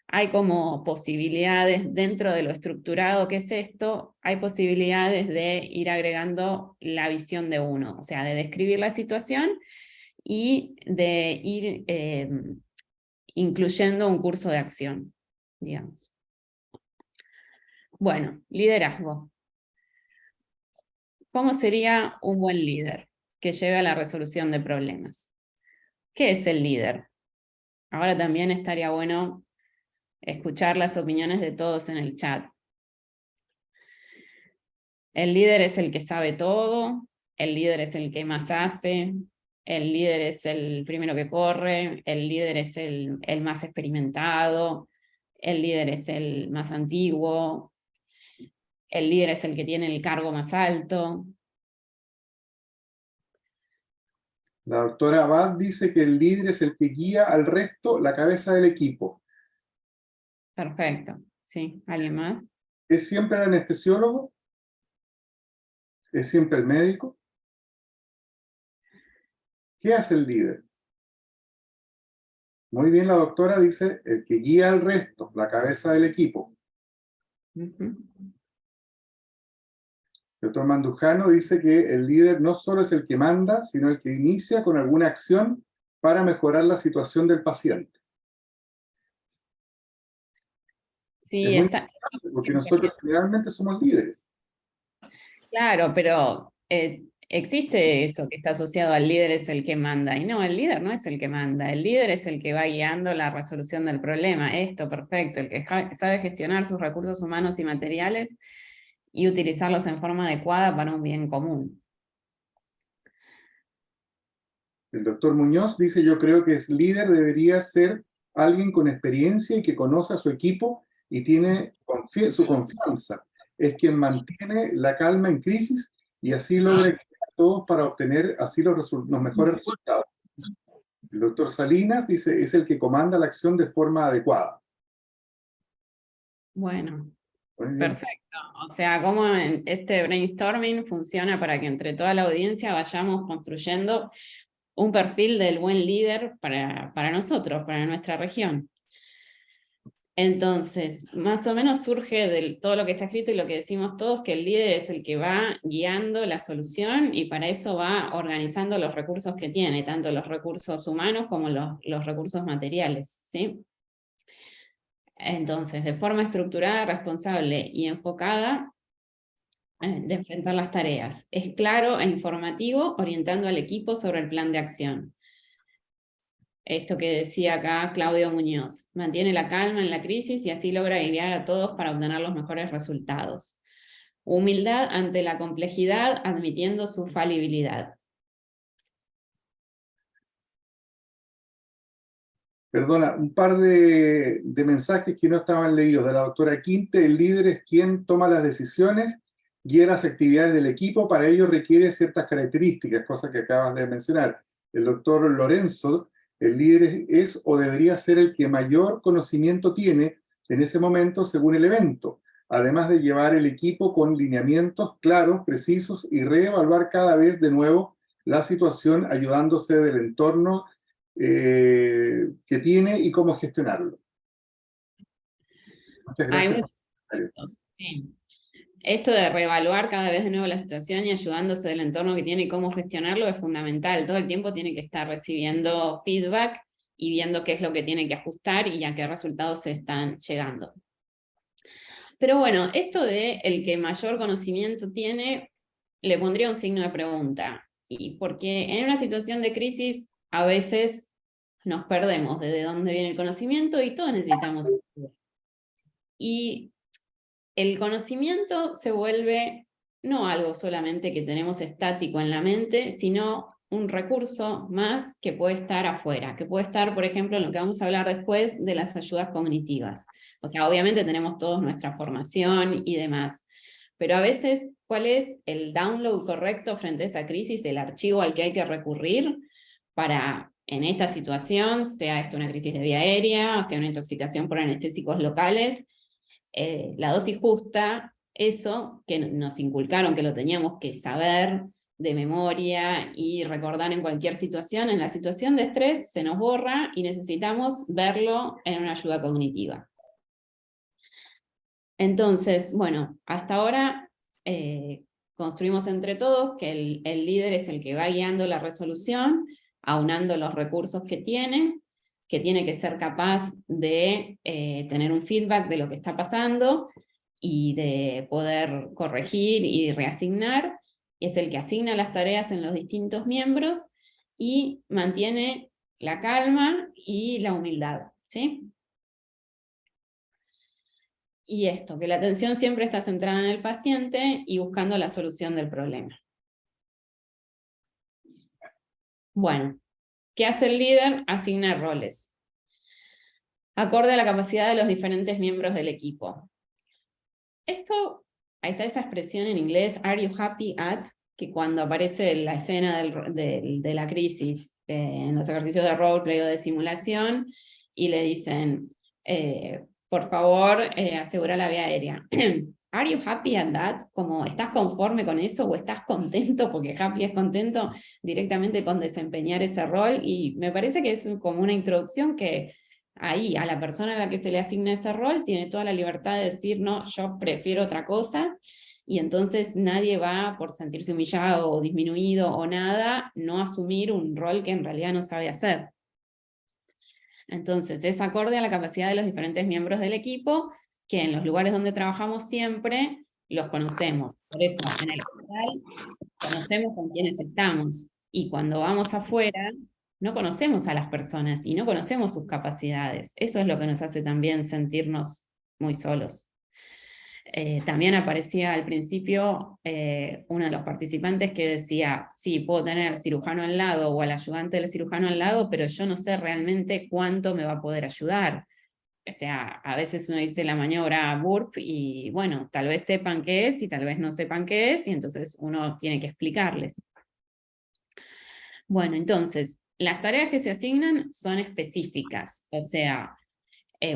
Hay como posibilidades dentro de lo estructurado que es esto, hay posibilidades de ir agregando la visión de uno, o sea, de describir la situación y de ir incluyendo un curso de acción, digamos. Bueno, liderazgo. ¿Cómo sería un buen líder que lleve a la resolución de problemas? ¿Qué es el líder? Ahora también estaría bueno escuchar las opiniones de todos en el chat. El líder es el que sabe todo, el líder es el que más hace, el líder es el primero que corre, el líder es el más experimentado, el líder es el más antiguo, el líder es el que tiene el cargo más alto. La doctora Abad dice que el líder es el que guía al resto, la cabeza del equipo. Perfecto, sí. ¿Alguien más? ¿Es siempre el anestesiólogo? ¿Es siempre el médico? ¿Qué hace el líder? Muy bien, la doctora dice, el que guía al resto, la cabeza del equipo. Ujú. El doctor Mandujano dice que el líder no solo es el que manda, sino el que inicia con alguna acción para mejorar la situación del paciente. Es Sí, muy está, importante porque nosotros generalmente somos líderes. claro, pero existe eso que está asociado al líder es el que manda, y no, el líder no es el que manda, el líder es el que va guiando la resolución del problema, esto, perfecto, el que sabe gestionar sus recursos humanos y materiales y utilizarlos en forma adecuada para un bien común. El doctor Muñoz dice, yo creo que es líder debería ser alguien con experiencia y que conoce a su equipo y tiene su confianza. Es quien mantiene la calma en crisis y así logra equilibrar a todos para obtener así los mejores resultados. El doctor Salinas dice, es el que comanda la acción de forma adecuada. Bueno, Muy bien. perfecto. O sea, cómo este brainstorming funciona para que entre toda la audiencia vayamos construyendo un perfil del buen líder para nosotros, para nuestra región. Entonces, más o menos surge de todo lo que está escrito y lo que decimos todos, que el líder es el que va guiando la solución y para eso va organizando los recursos que tiene, tanto los recursos humanos como los recursos materiales, ¿sí? Entonces, de forma estructurada, responsable y enfocada, de enfrentar las tareas. Es claro e informativo, orientando al equipo sobre el plan de acción. Esto que decía acá Claudio Muñoz, mantiene la calma en la crisis y así logra guiar a todos para obtener los mejores resultados. Humildad ante la complejidad, admitiendo su falibilidad. Perdona, un par de mensajes que no estaban leídos. De la doctora Quinte, el líder es quien toma las decisiones, guía las actividades del equipo, para ello requiere ciertas características, cosas que acabas de mencionar. El doctor Lorenzo, el líder es o debería ser el que mayor conocimiento tiene en ese momento según el evento, además de llevar el equipo con lineamientos claros, precisos y reevaluar cada vez de nuevo la situación ayudándose del entorno que tiene y cómo gestionarlo. Muchas Hay gracias. muchos puntos, sí. Esto de reevaluar cada vez de nuevo la situación y ayudándose del entorno que tiene y cómo gestionarlo es fundamental. Todo el tiempo tiene que estar recibiendo feedback y viendo qué es lo que tiene que ajustar y a qué resultados se están llegando. Pero bueno, esto de el que mayor conocimiento tiene, le pondría un signo de pregunta. Y porque en una situación de crisis a veces nos perdemos de dónde viene el conocimiento y todos necesitamos ayuda. Y el conocimiento se vuelve no algo solamente que tenemos estático en la mente, sino un recurso más que puede estar afuera, que puede estar, por ejemplo, en lo que vamos a hablar después de las ayudas cognitivas. O sea, obviamente tenemos todos nuestra formación y demás, pero a veces, ¿cuál es el download correcto frente a esa crisis, el archivo al que hay que recurrir para, en esta situación, sea esto una crisis de vía aérea, sea una intoxicación por anestésicos locales, la dosis justa, eso que nos inculcaron que lo teníamos que saber de memoria y recordar en cualquier situación, en la situación de estrés se nos borra y necesitamos verlo en una ayuda cognitiva. Entonces, bueno, hasta ahora construimos entre todos que el líder es el que va guiando la resolución, aunando los recursos que tiene que ser capaz de tener un feedback de lo que está pasando y de poder corregir y reasignar, es el que asigna las tareas en los distintos miembros y mantiene la calma y la humildad, ¿sí? Y esto, que la atención siempre está centrada en el paciente y buscando la solución del problema. Bueno, ¿qué hace el líder? Asigna roles, acorde a la capacidad de los diferentes miembros del equipo. Esto, ahí está esa expresión en inglés, are you happy at, que cuando aparece la escena de la crisis en los ejercicios de roleplay o de simulación, y le dicen, por favor, asegura la vía aérea. ¿Are you happy at that? Como, ¿estás conforme con eso o estás contento? Porque happy es contento directamente con desempeñar ese rol, y me parece que es como una introducción que ahí a la persona a la que se le asigna ese rol tiene toda la libertad de decir, no, yo prefiero otra cosa, y entonces nadie va por sentirse humillado o disminuido o nada, no asumir un rol que en realidad no sabe hacer. Entonces es acorde a la capacidad de los diferentes miembros del equipo, que en los lugares donde trabajamos siempre los conocemos. Por eso en el general conocemos con quiénes estamos, y cuando vamos afuera no conocemos a las personas y no conocemos sus capacidades. Eso es lo que nos hace también sentirnos muy solos. También aparecía al principio uno de los participantes que decía, sí, puedo tener cirujano al lado o al ayudante del cirujano al lado, pero yo no sé realmente cuánto me va a poder ayudar. O sea, a veces uno dice la maniobra burp y bueno, tal vez sepan qué es y tal vez no sepan qué es, y entonces uno tiene que explicarles. Bueno, entonces, las tareas que se asignan son específicas, o sea,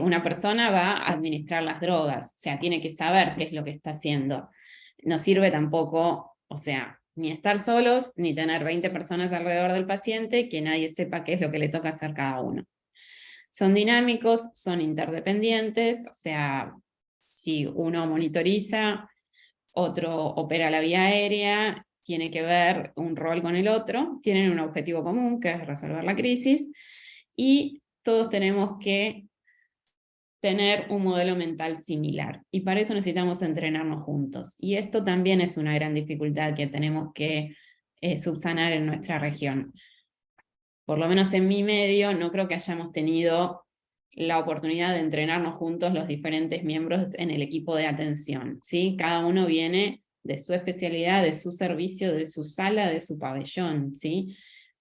una persona va a administrar las drogas, o sea, tiene que saber qué es lo que está haciendo. No sirve tampoco, o sea, ni estar solos, ni tener 20 personas alrededor del paciente, que nadie sepa qué es lo que le toca hacer cada uno. Son dinámicos, son interdependientes, o sea, si uno monitoriza, otro opera la vía aérea, tiene que ver un rol con el otro, tienen un objetivo común, que es resolver la crisis, y todos tenemos que tener un modelo mental similar, y para eso necesitamos entrenarnos juntos. Y esto también es una gran dificultad que tenemos que subsanar en nuestra región. Por lo menos en mi medio, no creo que hayamos tenido la oportunidad de entrenarnos juntos los diferentes miembros en el equipo de atención, ¿sí? Cada uno viene de su especialidad, de su servicio, de su sala, de su pabellón, ¿sí?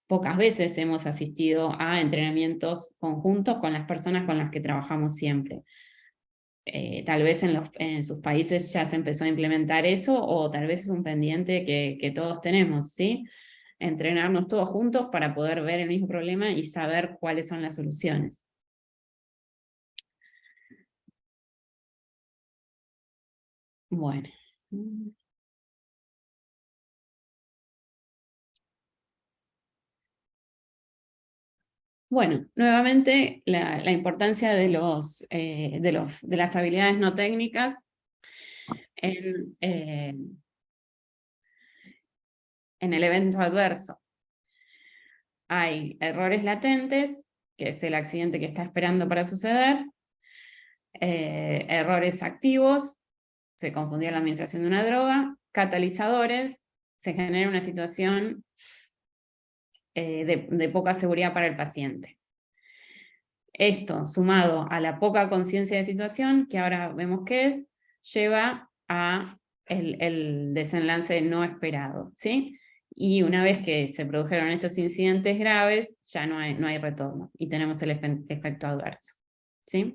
Pocas veces hemos asistido a entrenamientos conjuntos con las personas con las que trabajamos siempre. Tal vez en sus países ya se empezó a implementar eso, o tal vez es un pendiente que todos tenemos, ¿sí? Entrenarnos todos juntos para poder ver el mismo problema y saber cuáles son las soluciones. Bueno. Bueno, nuevamente la importancia de las habilidades no técnicas en el evento adverso. Hay errores latentes, que es el accidente que está esperando para suceder, errores activos, se confundió la administración de una droga, catalizadores, se genera una situación de poca seguridad para el paciente. Esto, sumado a la poca conciencia de situación, que ahora vemos qué es, lleva a el desenlace no esperado, ¿sí? Y una vez que se produjeron estos incidentes graves, ya no hay retorno, y tenemos el efecto adverso, ¿sí?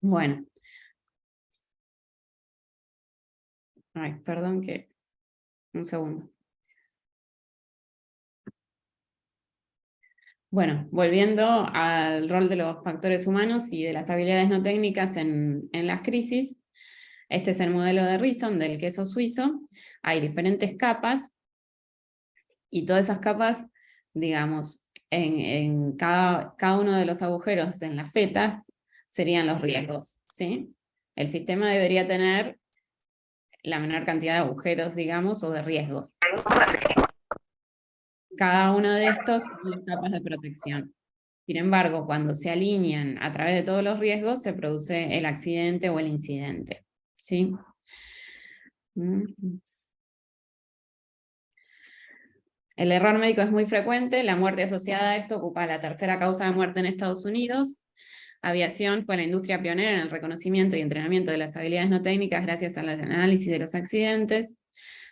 Bueno. Ay, perdón que... Un segundo. Bueno, volviendo al rol de los factores humanos y de las habilidades no técnicas en las crisis, este es el modelo de Rison del queso suizo. Hay diferentes capas, y todas esas capas, digamos, en cada uno de los agujeros en las fetas serían los riesgos, ¿sí? El sistema debería tener la menor cantidad de agujeros, digamos, o de riesgos. Cada uno de estos son capas de protección. Sin embargo, cuando se alinean a través de todos los riesgos, se produce el accidente o el incidente, ¿sí? El error médico es muy frecuente, la muerte asociada a esto ocupa la tercera causa de muerte en Estados Unidos. Aviación fue la industria pionera en el reconocimiento y entrenamiento de las habilidades no técnicas gracias al análisis de los accidentes.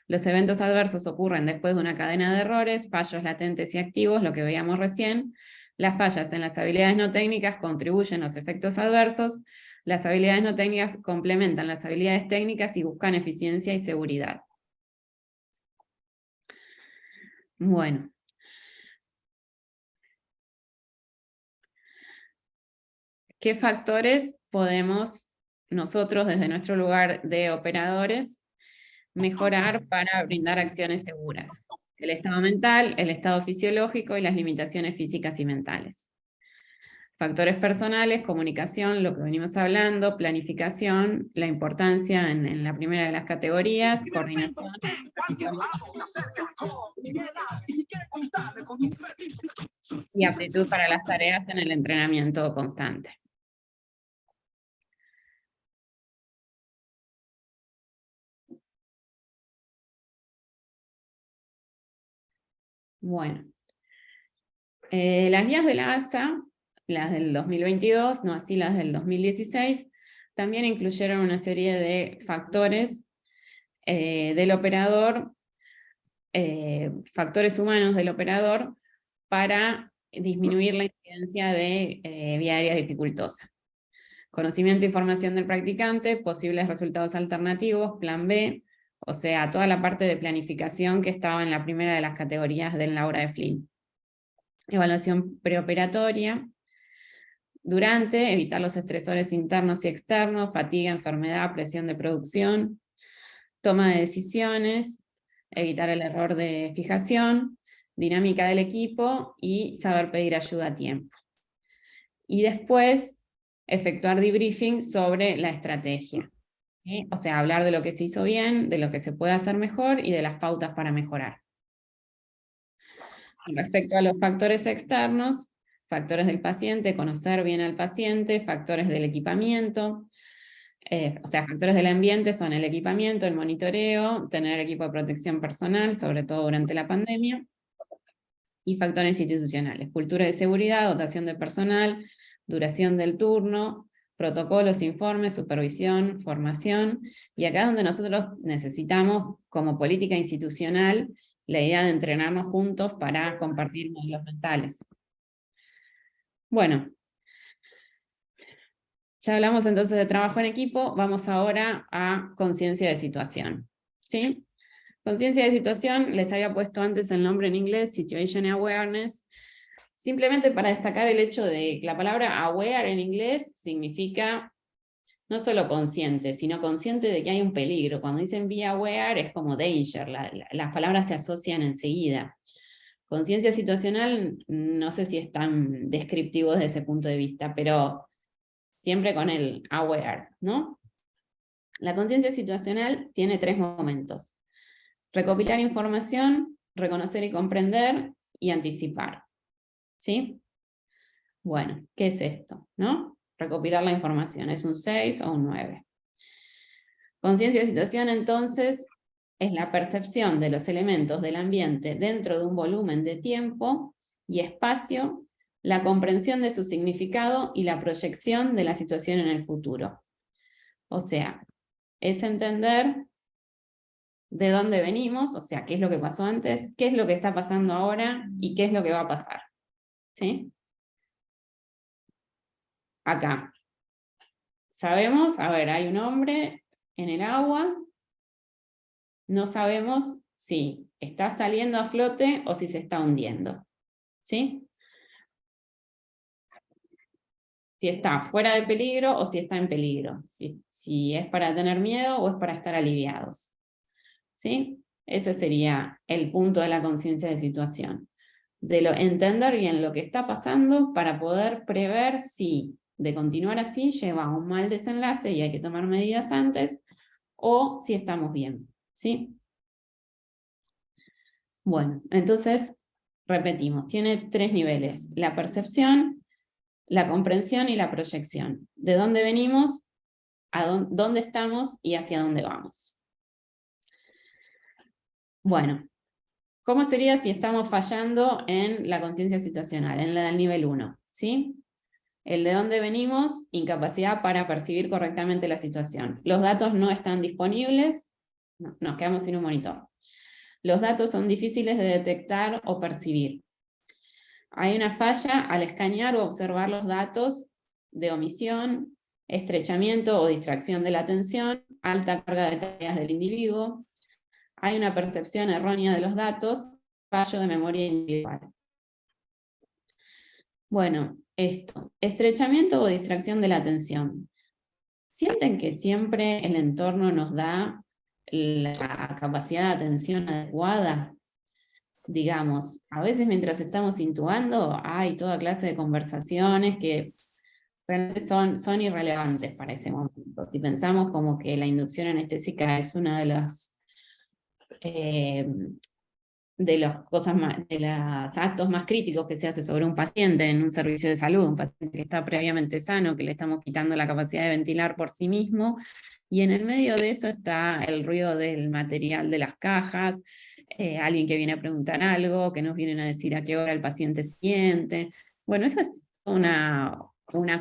Los eventos adversos ocurren después de una cadena de errores, fallos latentes y activos, lo que veíamos recién. Las fallas en las habilidades no técnicas contribuyen a los efectos adversos. Las habilidades no técnicas complementan las habilidades técnicas y buscan eficiencia y seguridad. Bueno. ¿Qué factores podemos nosotros, desde nuestro lugar de operadores, mejorar para brindar acciones seguras? El estado mental, el estado fisiológico y las limitaciones físicas y mentales. Factores personales, comunicación, lo que venimos hablando, planificación, la importancia en la primera de las categorías, coordinación y aptitud para las tareas en el entrenamiento constante. Bueno, las guías de la ASA, las del 2022, no así las del 2016, también incluyeron una serie de factores del operador, factores humanos del operador, para disminuir la incidencia de vía aérea dificultosa. Conocimiento e información del practicante, posibles resultados alternativos, plan B, o sea, toda la parte de planificación que estaba en la primera de las categorías de la obra de Flynn. Evaluación preoperatoria, durante, evitar los estresores internos y externos, fatiga, enfermedad, presión de producción, toma de decisiones, evitar el error de fijación, dinámica del equipo y saber pedir ayuda a tiempo. Y después, efectuar debriefing sobre la estrategia. ¿Sí? O sea, hablar de lo que se hizo bien, de lo que se puede hacer mejor y de las pautas para mejorar. Respecto a los factores externos, factores del paciente, conocer bien al paciente, factores del equipamiento, o sea, factores del ambiente son el equipamiento, el monitoreo, tener equipo de protección personal, sobre todo durante la pandemia, y factores institucionales, cultura de seguridad, dotación de personal, duración del turno, protocolos, informes, supervisión, formación, y acá es donde nosotros necesitamos, como política institucional, la idea de entrenarnos juntos para compartir modelos mentales. Bueno, ya hablamos entonces de trabajo en equipo, vamos ahora a conciencia de situación. ¿Sí? Conciencia de situación, les había puesto antes el nombre en inglés, Situation Awareness, simplemente para destacar el hecho de que la palabra aware en inglés significa no solo consciente, sino consciente de que hay un peligro. Cuando dicen be aware es como danger, las palabras se asocian enseguida. Conciencia situacional, no sé si es tan descriptivo desde ese punto de vista, pero siempre con el aware, ¿no? La conciencia situacional tiene 3 momentos: recopilar información, reconocer y comprender, y anticipar. ¿Sí? Bueno, ¿qué es esto? ¿No? Recopilar la información, ¿es un 6 o un 9? Conciencia de situación, entonces, es la percepción de los elementos del ambiente dentro de un volumen de tiempo y espacio, la comprensión de su significado y la proyección de la situación en el futuro. O sea, es entender de dónde venimos, o sea, qué es lo que pasó antes, qué es lo que está pasando ahora y qué es lo que va a pasar. ¿Sí? Acá. Sabemos, a ver, hay un hombre en el agua, no sabemos si está saliendo a flote o si se está hundiendo. ¿Sí? Si está fuera de peligro o si está en peligro. Si es para tener miedo o es para estar aliviados. ¿Sí? Ese sería el punto de la conciencia de situación. De entender bien lo que está pasando para poder prever si de continuar así lleva a un mal desenlace y hay que tomar medidas antes, o si estamos bien. ¿Sí? Bueno, entonces, repetimos, tiene 3 niveles: la percepción, la comprensión y la proyección. ¿De dónde venimos? ¿A dónde estamos? Y hacia dónde vamos. Bueno, ¿cómo sería si estamos fallando en la conciencia situacional, en la del nivel 1? ¿Sí? El de dónde venimos, incapacidad para percibir correctamente la situación. Los datos no están disponibles, nos quedamos sin un monitor. Los datos son difíciles de detectar o percibir. Hay una falla al escanear o observar los datos de omisión, estrechamiento o distracción de la atención, alta carga de tareas del individuo. Hay una percepción errónea de los datos, fallo de memoria individual. Bueno, esto, estrechamiento o distracción de la atención. ¿Sienten que siempre el entorno nos da la capacidad de atención adecuada? Digamos, a veces mientras estamos intubando hay toda clase de conversaciones que realmente son irrelevantes para ese momento. Si pensamos como que la inducción anestésica es una de las de los actos más críticos que se hace sobre un paciente en un servicio de salud, un paciente que está previamente sano, que le estamos quitando la capacidad de ventilar por sí mismo, y en el medio de eso está el ruido del material de las cajas, alguien que viene a preguntar algo, que nos vienen a decir a qué hora el paciente siente. Bueno, eso es una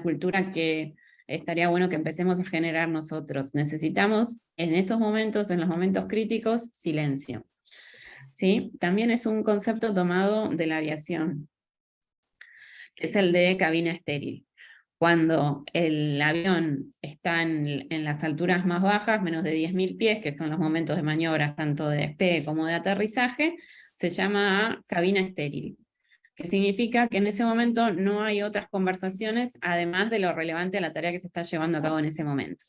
cultura que estaría bueno que empecemos a generar nosotros. Necesitamos en esos momentos, en los momentos críticos, silencio. ¿Sí? También es un concepto tomado de la aviación, que es el de cabina estéril. Cuando el avión está en las alturas más bajas, menos de 10.000 pies, que son los momentos de maniobras tanto de despegue como de aterrizaje, se llama cabina estéril, que significa que en ese momento no hay otras conversaciones además de lo relevante a la tarea que se está llevando a cabo en ese momento.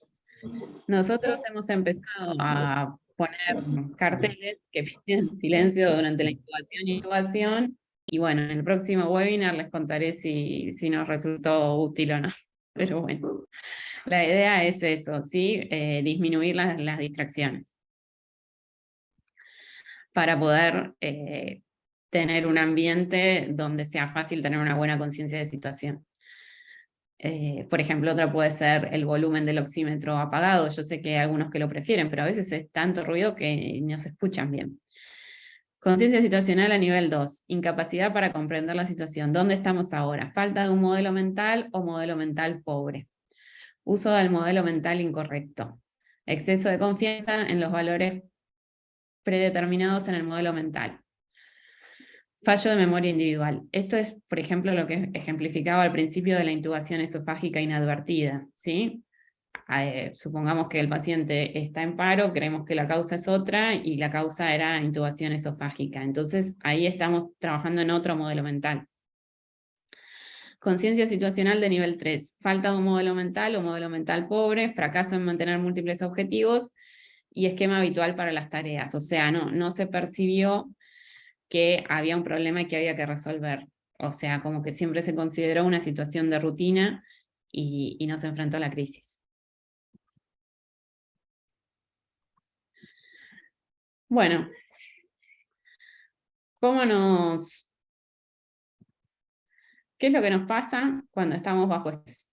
Nosotros hemos empezado a poner carteles que piden silencio durante la incubación y intubación, y bueno, en el próximo webinar les contaré si nos resultó útil o no. Pero bueno, la idea es eso, ¿sí? Disminuir las distracciones para poder tener un ambiente donde sea fácil tener una buena conciencia de situación. Por ejemplo, otra puede ser el volumen del oxímetro apagado. Yo sé que hay algunos que lo prefieren, pero a veces es tanto ruido que no se escuchan bien. Conciencia situacional a nivel 2. Incapacidad para comprender la situación. ¿Dónde estamos ahora? Falta de un modelo mental o modelo mental pobre. Uso del modelo mental incorrecto. Exceso de confianza en los valores predeterminados en el modelo mental. Fallo de memoria individual. Esto es, por ejemplo, lo que ejemplificaba al principio de la intubación esofágica inadvertida, ¿sí? Supongamos que el paciente está en paro, creemos que la causa es otra y la causa era intubación esofágica. Entonces ahí estamos trabajando en otro modelo mental. Conciencia situacional de nivel 3. Falta de un modelo mental o modelo mental pobre, fracaso en mantener múltiples objetivos y esquema habitual para las tareas. O sea, no se percibió que había un problema y que había que resolver. O sea, como que siempre se consideró una situación de rutina y no se enfrentó a la crisis. Bueno, ¿qué es lo que nos pasa cuando estamos bajo estrés?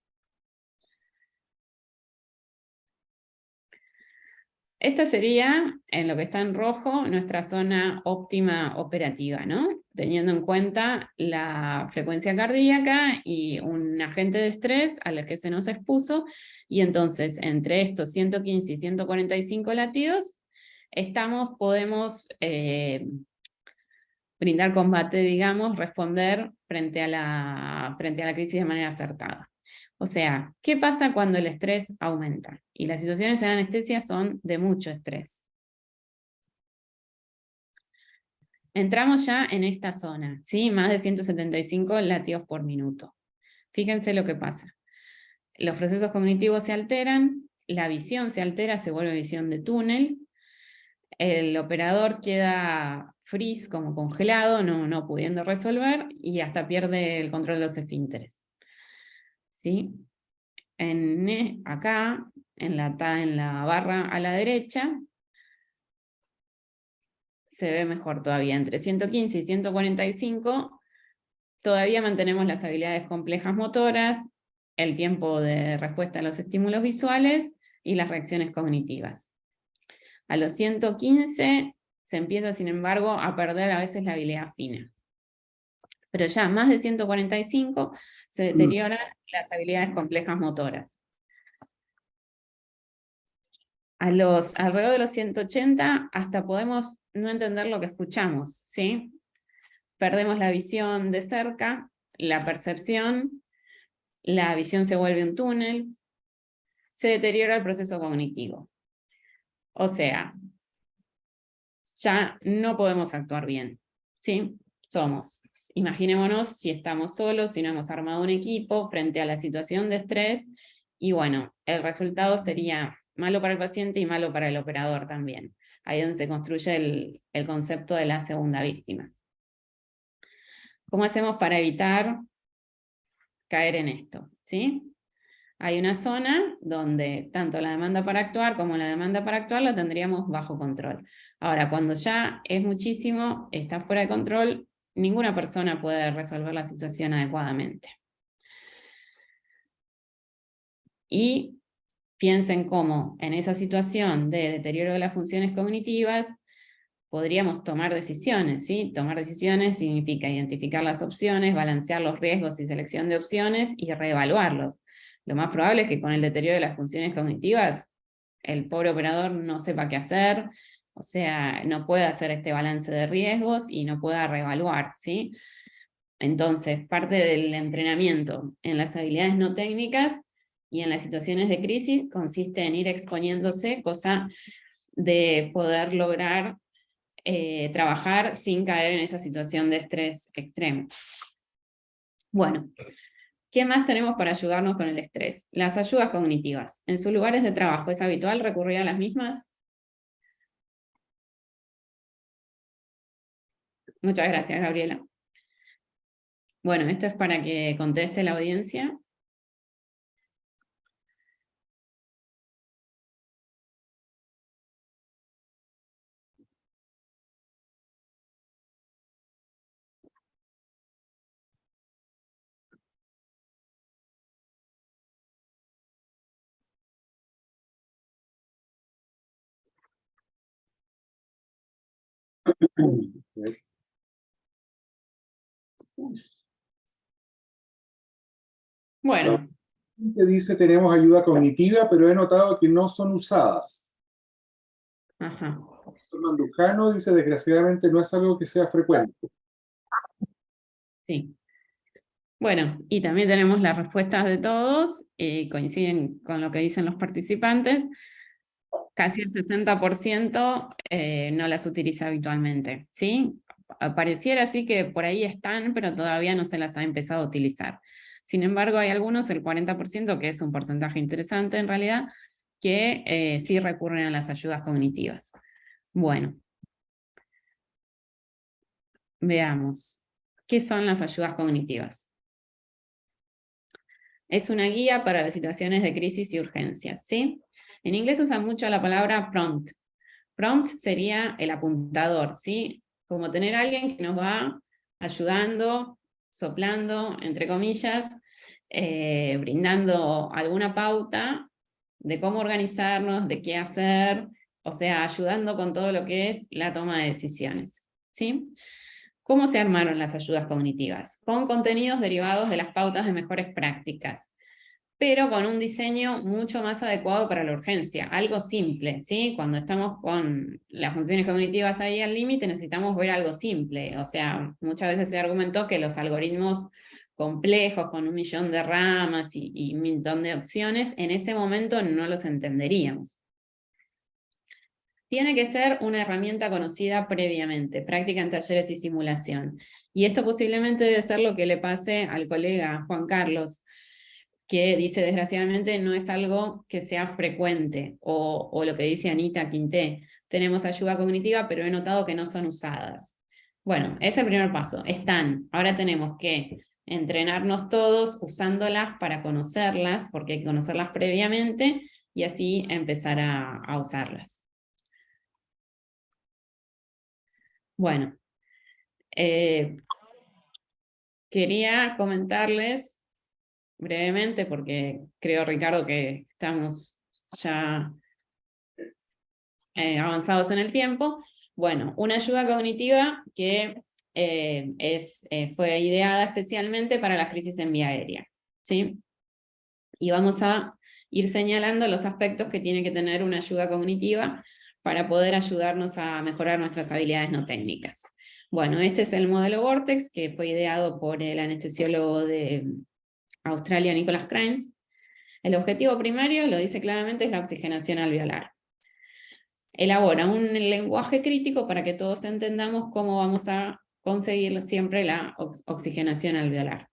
Esta sería, en lo que está en rojo, nuestra zona óptima operativa, ¿no? Teniendo en cuenta la frecuencia cardíaca y un agente de estrés a los que se nos expuso, y entonces entre estos 115 y 145 latidos, podemos brindar combate, digamos, responder frente a la crisis de manera acertada. O sea, ¿qué pasa cuando el estrés aumenta? Y las situaciones en anestesia son de mucho estrés. Entramos ya en esta zona, ¿sí? Más de 175 latidos por minuto. Fíjense lo que pasa. Los procesos cognitivos se alteran, la visión se altera, se vuelve visión de túnel, el operador queda freeze, como congelado, no pudiendo resolver, y hasta pierde el control de los esfínteres. ¿Sí? Acá, en la barra a la derecha, se ve mejor todavía. Entre 115 y 145 todavía mantenemos las habilidades complejas motoras, el tiempo de respuesta a los estímulos visuales y las reacciones cognitivas. A los 115 se empieza, sin embargo, a perder a veces la habilidad fina. Pero ya más de 145 se deterioran las habilidades complejas motoras. Alrededor de los 180 hasta podemos no entender lo que escuchamos, ¿sí? perdemos la visión de cerca, la percepción, la visión se vuelve un túnel, se deteriora el proceso cognitivo. O sea, ya no podemos actuar bien, ¿sí? Imaginémonos si estamos solos, si no hemos armado un equipo frente a la situación de estrés, y bueno, el resultado sería malo para el paciente y malo para el operador también. Ahí es donde se construye el concepto de la segunda víctima. ¿Cómo hacemos para evitar caer en esto? ¿Sí? Hay una zona donde tanto la demanda para actuar como la demanda para actuar la tendríamos bajo control. Ahora, cuando ya es muchísimo, está fuera de control, ninguna persona puede resolver la situación adecuadamente. Y piensen cómo en esa situación de deterioro de las funciones cognitivas podríamos tomar decisiones, ¿sí? Tomar decisiones significa identificar las opciones, balancear los riesgos y selección de opciones y reevaluarlos. Lo más probable es que con el deterioro de las funciones cognitivas, el pobre operador no sepa qué hacer, o sea, no pueda hacer este balance de riesgos y no pueda reevaluar, ¿sí? Entonces, parte del entrenamiento en las habilidades no técnicas y en las situaciones de crisis consiste en ir exponiéndose, cosa de poder lograr trabajar sin caer en esa situación de estrés extremo. Bueno, ¿qué más tenemos para ayudarnos con el estrés? Las ayudas cognitivas. ¿En sus lugares de trabajo es habitual recurrir a las mismas? Muchas gracias, Gabriela. Bueno, esto es para que conteste la audiencia. Bueno. Dice tenemos ayuda cognitiva, pero he notado que no son usadas. Ajá. Mandujano dice desgraciadamente no es algo que sea frecuente. Sí. Bueno, y también tenemos las respuestas de todos, coinciden con lo que dicen los participantes. Casi el 60% no las utiliza habitualmente, ¿sí? Pareciera así que por ahí están, pero todavía no se las ha empezado a utilizar. Sin embargo, hay algunos, el 40%, que es un porcentaje interesante en realidad, que sí recurren a las ayudas cognitivas. Bueno, veamos. ¿Qué son las ayudas cognitivas? Es una guía para las situaciones de crisis y urgencias, ¿sí? En inglés usan mucho la palabra prompt. Prompt sería el apuntador, ¿sí? Como tener a alguien que nos va ayudando, soplando, entre comillas, brindando alguna pauta de cómo organizarnos, de qué hacer, o sea, ayudando con todo lo que es la toma de decisiones, ¿sí? ¿Cómo se armaron las ayudas cognitivas? Con contenidos derivados de las pautas de mejores prácticas, pero con un diseño mucho más adecuado para la urgencia, algo simple, ¿sí? Cuando estamos con las funciones cognitivas ahí al límite, necesitamos ver algo simple, o sea, muchas veces se argumentó que los algoritmos complejos, con 1 millón de ramas y un montón de opciones, en ese momento no los entenderíamos. Tiene que ser una herramienta conocida previamente, práctica en talleres y simulación. Y esto posiblemente debe ser lo que le pase al colega Juan Carlos, que dice desgraciadamente no es algo que sea frecuente, o lo que dice Anita Quinté, tenemos ayuda cognitiva pero he notado que no son usadas. Bueno, ese es el primer paso, están, ahora tenemos que entrenarnos todos usándolas para conocerlas, porque hay que conocerlas previamente, y así empezar a usarlas. Bueno, quería comentarles brevemente, porque creo, Ricardo, que estamos ya avanzados en el tiempo. Bueno, una ayuda cognitiva que fue ideada especialmente para las crisis en vía aérea, ¿sí? Y vamos a ir señalando los aspectos que tiene que tener una ayuda cognitiva para poder ayudarnos a mejorar nuestras habilidades no técnicas. Bueno, este es el modelo Vortex, que fue ideado por el anestesiólogo de Australia, Nicholas Crimes. El objetivo primario, lo dice claramente, es la oxigenación alveolar. Elabora un lenguaje crítico para que todos entendamos cómo vamos a conseguir siempre la oxigenación alveolar.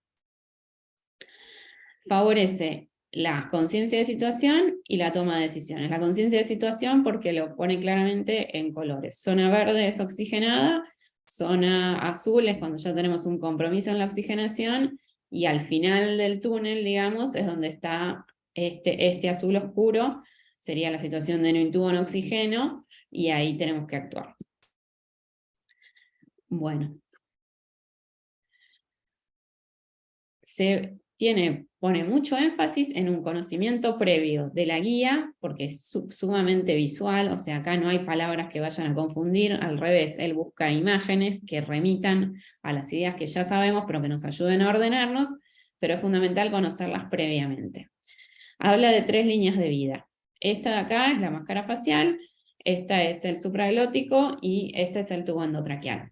Favorece la conciencia de situación y la toma de decisiones. La conciencia de situación porque lo pone claramente en colores. Zona verde es oxigenada, zona azul es cuando ya tenemos un compromiso en la oxigenación, y al final del túnel, digamos, es donde está este azul oscuro, sería la situación de no intubo, no oxigeno, y ahí tenemos que actuar. Bueno. Pone mucho énfasis en un conocimiento previo de la guía, porque es sumamente visual, o sea, acá no hay palabras que vayan a confundir, al revés, él busca imágenes que remitan a las ideas que ya sabemos, pero que nos ayuden a ordenarnos, pero es fundamental conocerlas previamente. Habla de 3 líneas de vida. Esta de acá es la máscara facial, esta es el supraglótico y este es el tubo endotraqueal.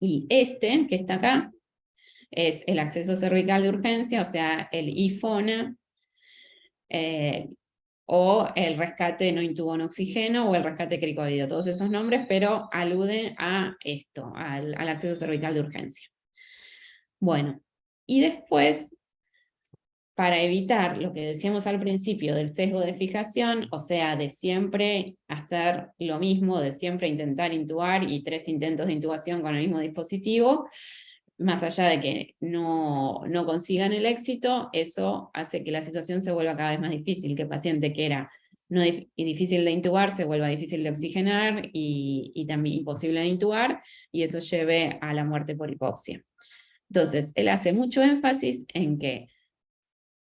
Y este, que está acá, es el acceso cervical de urgencia, o sea, el IFONA, o el rescate no intubo no oxígeno, o el rescate cricoideo, todos esos nombres, pero aluden a esto, al acceso cervical de urgencia. Bueno, y después, para evitar lo que decíamos al principio del sesgo de fijación, o sea, de siempre hacer lo mismo, de siempre intentar intubar y 3 intentos de intubación con el mismo dispositivo, más allá de que no consigan el éxito, eso hace que la situación se vuelva cada vez más difícil, que el paciente que era difícil de intubar se vuelva difícil de oxigenar y también imposible de intubar, y eso lleve a la muerte por hipoxia. Entonces, él hace mucho énfasis en que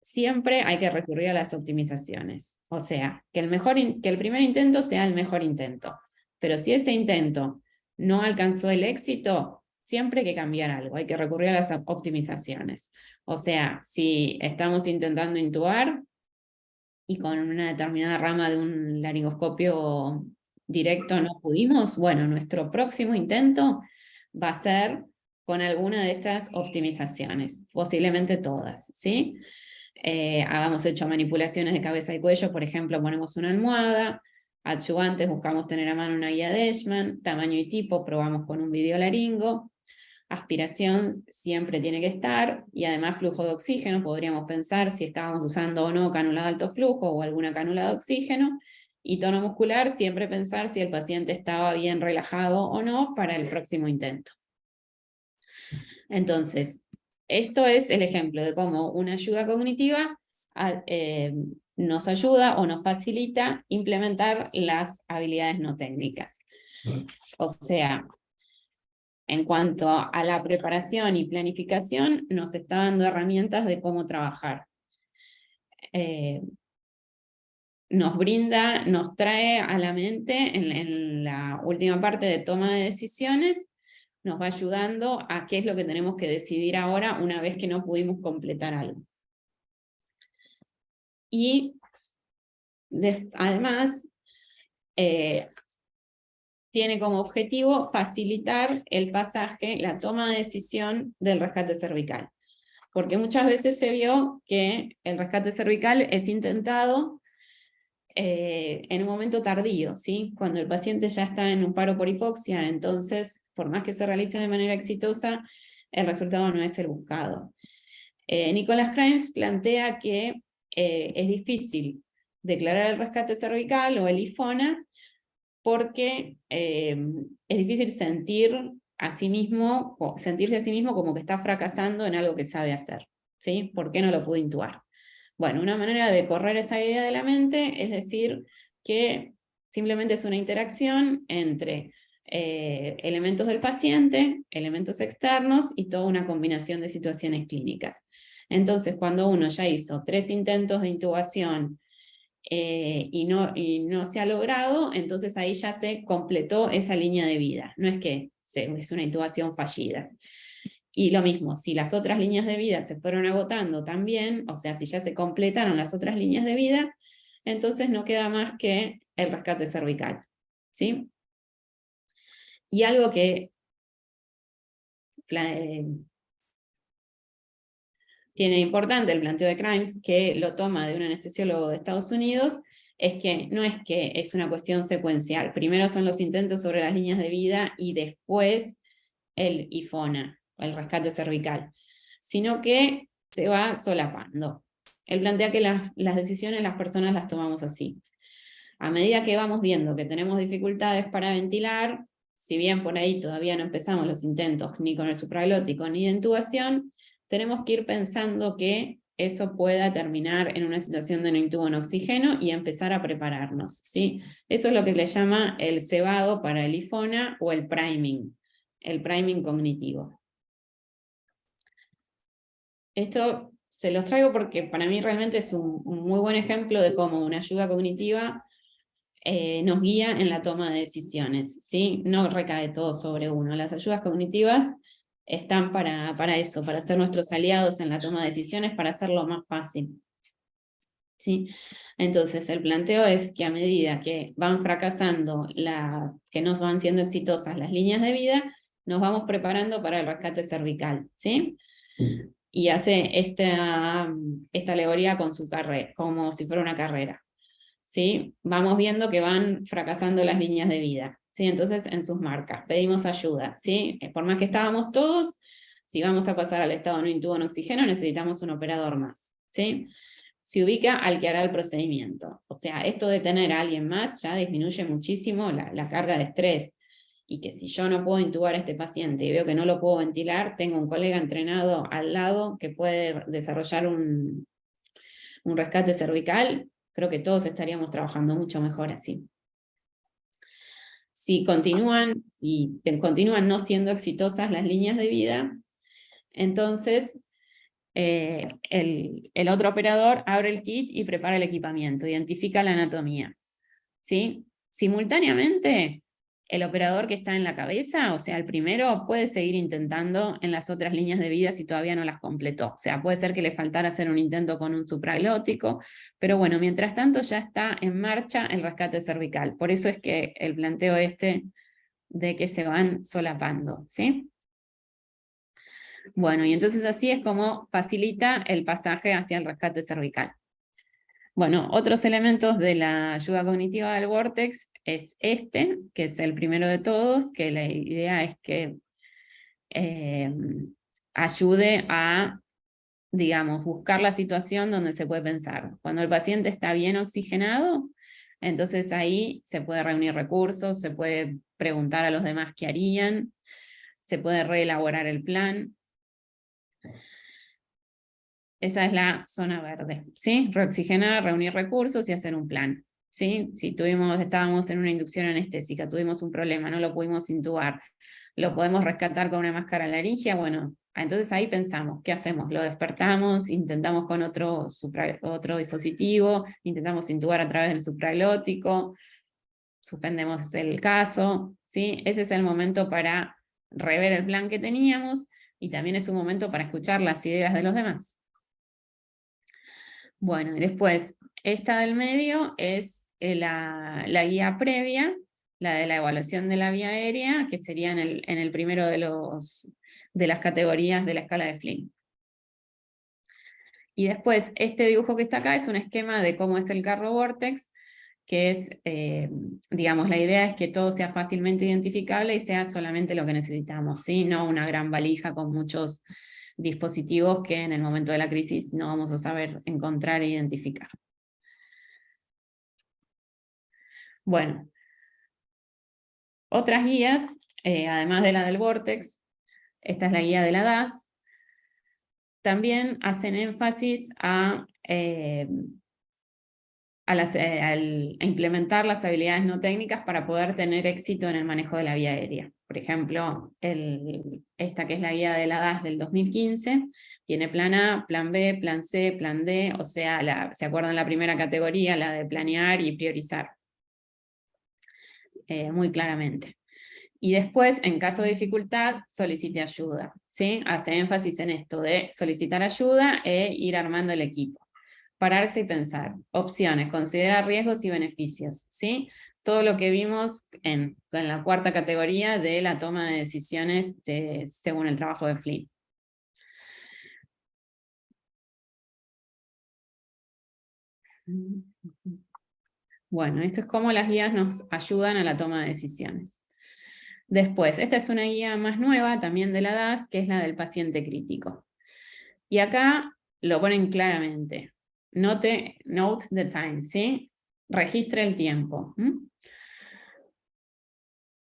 siempre hay que recurrir a las optimizaciones, o sea, que el primer intento sea el mejor intento, pero si ese intento no alcanzó el éxito, siempre hay que cambiar algo, hay que recurrir a las optimizaciones. O sea, si estamos intentando intubar y con una determinada rama de un laringoscopio directo no pudimos, bueno, nuestro próximo intento va a ser con alguna de estas optimizaciones, posiblemente todas, ¿sí? Hagamos hecho manipulaciones de cabeza y cuello, por ejemplo, ponemos una almohada, adyuvantes, buscamos tener a mano una guía de Eichmann, tamaño y tipo, probamos con un videolaringo, aspiración siempre tiene que estar, y además flujo de oxígeno, podríamos pensar si estábamos usando o no cánula de alto flujo o alguna cánula de oxígeno, y tono muscular, siempre pensar si el paciente estaba bien relajado o no para el próximo intento. Entonces, esto es el ejemplo de cómo una ayuda cognitiva nos ayuda o nos facilita implementar las habilidades no técnicas. O sea, en cuanto a la preparación y planificación, nos está dando herramientas de cómo trabajar. Nos trae a la mente en la última parte de toma de decisiones, nos va ayudando a qué es lo que tenemos que decidir ahora una vez que no pudimos completar algo. Y además, tiene como objetivo facilitar el pasaje, la toma de decisión del rescate cervical. Porque muchas veces se vio que el rescate cervical es intentado en un momento tardío, ¿sí? Cuando el paciente ya está en un paro por hipoxia, entonces, por más que se realice de manera exitosa, el resultado no es el buscado. Nicholas Crimes plantea que es difícil declarar el rescate cervical o el IFONA porque es difícil sentirse a sí mismo como que está fracasando en algo que sabe hacer, ¿sí? ¿Por qué no lo pudo intubar? Bueno, una manera de correr esa idea de la mente es decir que simplemente es una interacción entre elementos del paciente, elementos externos y toda una combinación de situaciones clínicas. Entonces, cuando uno ya hizo 3 intentos de intubación y no se ha logrado, entonces ahí ya se completó esa línea de vida. No es que es una intubación fallida. Y lo mismo, si las otras líneas de vida se fueron agotando también, o sea, si ya se completaron las otras líneas de vida, entonces no queda más que el rescate cervical, ¿sí? Y algo que tiene importante el planteo de Crimes, que lo toma de un anestesiólogo de Estados Unidos, es que no es que es una cuestión secuencial. Primero son los intentos sobre las líneas de vida y después el IFONA, el rescate cervical, sino que se va solapando. Él plantea que las decisiones las personas las tomamos así. A medida que vamos viendo que tenemos dificultades para ventilar, si bien por ahí todavía no empezamos los intentos ni con el supraglótico ni de intubación, tenemos que ir pensando que eso pueda terminar en una situación de no intubo en oxígeno y empezar a prepararnos, ¿sí? Eso es lo que le llama el cebado para el IFONA o el priming cognitivo. Esto se los traigo porque para mí realmente es un muy buen ejemplo de cómo una ayuda cognitiva nos guía en la toma de decisiones, ¿sí? No recae todo sobre uno. Las ayudas cognitivas están para eso, para ser nuestros aliados en la toma de decisiones, para hacerlo más fácil, ¿sí? Entonces, el planteo es que a medida que van fracasando, que no van siendo exitosas las líneas de vida, nos vamos preparando para el rescate cervical, ¿sí? Y hace esta alegoría con su carrera, como si fuera una carrera, ¿sí? Vamos viendo que van fracasando las líneas de vida, ¿sí? Entonces, en sus marcas, pedimos ayuda, ¿sí? Por más que estábamos todos, si vamos a pasar al estado no intubo en oxígeno, necesitamos un operador más, ¿sí? Se ubica al que hará el procedimiento. O sea, esto de tener a alguien más ya disminuye muchísimo la carga de estrés. Y que si yo no puedo intubar a este paciente y veo que no lo puedo ventilar, tengo un colega entrenado al lado que puede desarrollar un rescate cervical, creo que todos estaríamos trabajando mucho mejor así. Si continúan no siendo exitosas las líneas de vida, entonces el otro operador abre el kit y prepara el equipamiento, identifica la anatomía, ¿sí? Simultáneamente, el operador que está en la cabeza, o sea, el primero, puede seguir intentando en las otras líneas de vida si todavía no las completó. O sea, puede ser que le faltara hacer un intento con un supraglótico, pero bueno, mientras tanto ya está en marcha el rescate cervical. Por eso es que el planteo de que se van solapando, ¿sí? Bueno, y entonces así es como facilita el pasaje hacia el rescate cervical. Bueno, otros elementos de la ayuda cognitiva del Vortex es este, que es el primero de todos, que la idea es que ayude a, digamos, buscar la situación donde se puede pensar. Cuando el paciente está bien oxigenado, entonces ahí se puede reunir recursos, se puede preguntar a los demás qué harían, se puede reelaborar el plan. Esa es la zona verde, ¿sí? Reoxigenar, reunir recursos y hacer un plan, ¿sí? Si estábamos en una inducción anestésica, tuvimos un problema, no lo pudimos intubar, lo podemos rescatar con una máscara laringia, bueno, entonces ahí pensamos, ¿qué hacemos? Lo despertamos, intentamos con otro dispositivo, intentamos intubar a través del supraglótico, suspendemos el caso, ¿sí? Ese es el momento para rever el plan que teníamos y también es un momento para escuchar las ideas de los demás. Bueno, y después, esta del medio es la guía previa, la de la evaluación de la vía aérea, que sería en el primero de las categorías de la escala de Flynn. Y después, este dibujo que está acá es un esquema de cómo es el carro Vortex, que es, digamos, la idea es que todo sea fácilmente identificable y sea solamente lo que necesitamos, ¿sí? No una gran valija con muchos dispositivos que en el momento de la crisis no vamos a saber encontrar e identificar. Bueno, otras guías, además de la del Vortex, esta es la guía de la DAS, también hacen énfasis a implementar las habilidades no técnicas para poder tener éxito en el manejo de la vía aérea. Por ejemplo, esta que es la guía de la DAS del 2015, tiene plan A, plan B, plan C, plan D, o sea, ¿se acuerdan la primera categoría, la de planear y priorizar? Muy claramente. Y después, en caso de dificultad, solicite ayuda, ¿sí? Hace énfasis en esto de solicitar ayuda e ir armando el equipo. pararse y pensar. Opciones, considerar riesgos y beneficios, ¿sí? Todo lo que vimos en la cuarta categoría de la toma de decisiones según el trabajo de Flynn. Bueno, esto es cómo las guías nos ayudan a la toma de decisiones. Después, esta es una guía más nueva, también de la DAS, que es la del paciente crítico. Y acá lo ponen claramente. Note the time, ¿sí? Registre el tiempo.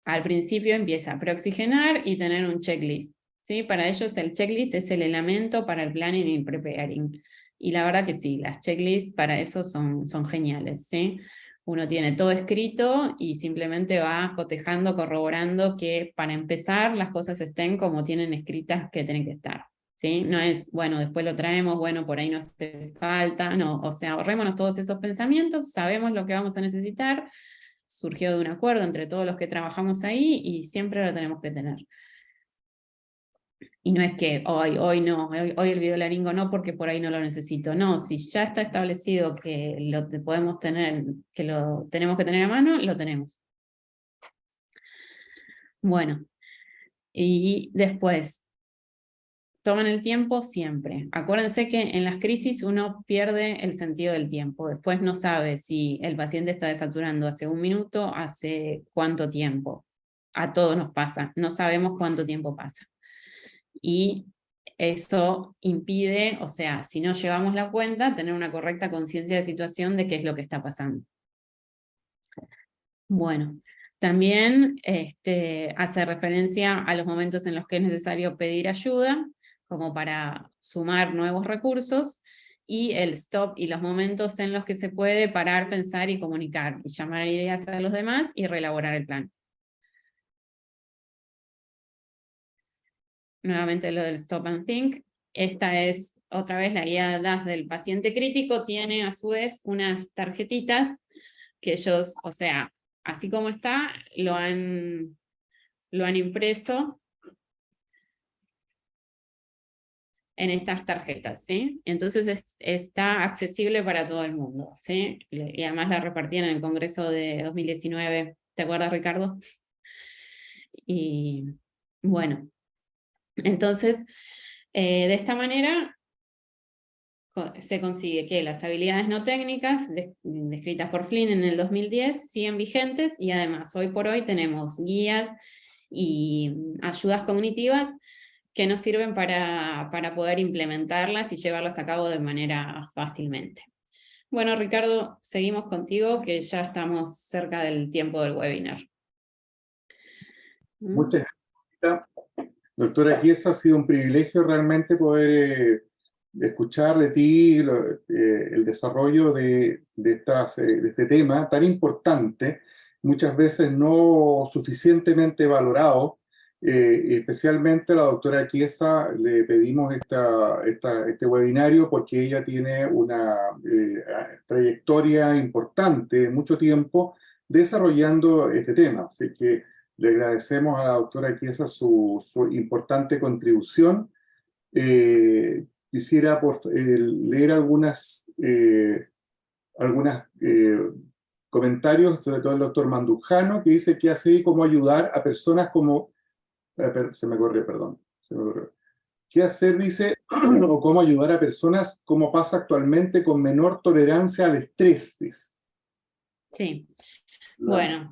Al principio empieza a preoxigenar y tener un checklist, ¿sí? Para ellos el checklist es el elemento para el planning y preparing. Y la verdad que sí, las checklists para eso son geniales, ¿sí? Uno tiene todo escrito y simplemente va cotejando, corroborando que para empezar las cosas estén como tienen escritas que tienen que estar, ¿sí? No es, bueno, después lo traemos, bueno, por ahí no hace falta, no, o sea, ahorrémonos todos esos pensamientos, sabemos lo que vamos a necesitar, surgió de un acuerdo entre todos los que trabajamos ahí y siempre lo tenemos que tener. Y no es que hoy no, hoy el videolaringo no porque por ahí no lo necesito. No, si ya está establecido que lo podemos tener, que lo tenemos que tener a mano, lo tenemos. Bueno, y después, toman el tiempo siempre. Acuérdense que en las crisis uno pierde el sentido del tiempo. Después no sabe si el paciente está desaturando hace 1 minuto, hace cuánto tiempo. A todos nos pasa, no sabemos cuánto tiempo pasa. Y eso impide, o sea, si no llevamos la cuenta, tener una correcta conciencia de situación de qué es lo que está pasando. Bueno, también hace referencia a los momentos en los que es necesario pedir ayuda, como para sumar nuevos recursos, y el stop y los momentos en los que se puede parar, pensar y comunicar, y llamar ideas a los demás y reelaborar el plan. Nuevamente lo del stop and think. Esta es otra vez la guía DAS del paciente crítico, tiene a su vez unas tarjetitas que ellos, o sea, así como está, lo han impreso en estas tarjetas, ¿sí? Entonces está accesible para todo el mundo, ¿sí? Y además la repartían en el Congreso de 2019, ¿te acuerdas, Ricardo? Y bueno, entonces, de esta manera se consigue que las habilidades no técnicas descritas por Flynn en el 2010 siguen vigentes y además hoy por hoy tenemos guías y ayudas cognitivas que nos sirven para poder implementarlas y llevarlas a cabo de manera fácilmente. Bueno, Ricardo, seguimos contigo que ya estamos cerca del tiempo del webinar. Muchas gracias, doctora Chiesa. Ha sido un privilegio realmente poder escuchar de ti el desarrollo de este tema tan importante, muchas veces no suficientemente valorado. Especialmente a la doctora Chiesa le pedimos este webinario porque ella tiene una trayectoria importante, mucho tiempo, desarrollando este tema. Así que le agradecemos a la doctora Chiesa su importante contribución. Quisiera leer algunos comentarios, sobre todo el doctor Mandujano, que dice que así como ayudar a personas como... se me corrió. ¿Qué hacer, dice, o cómo ayudar a personas como pasa actualmente con menor tolerancia al estrés? Dice. Sí. Bueno,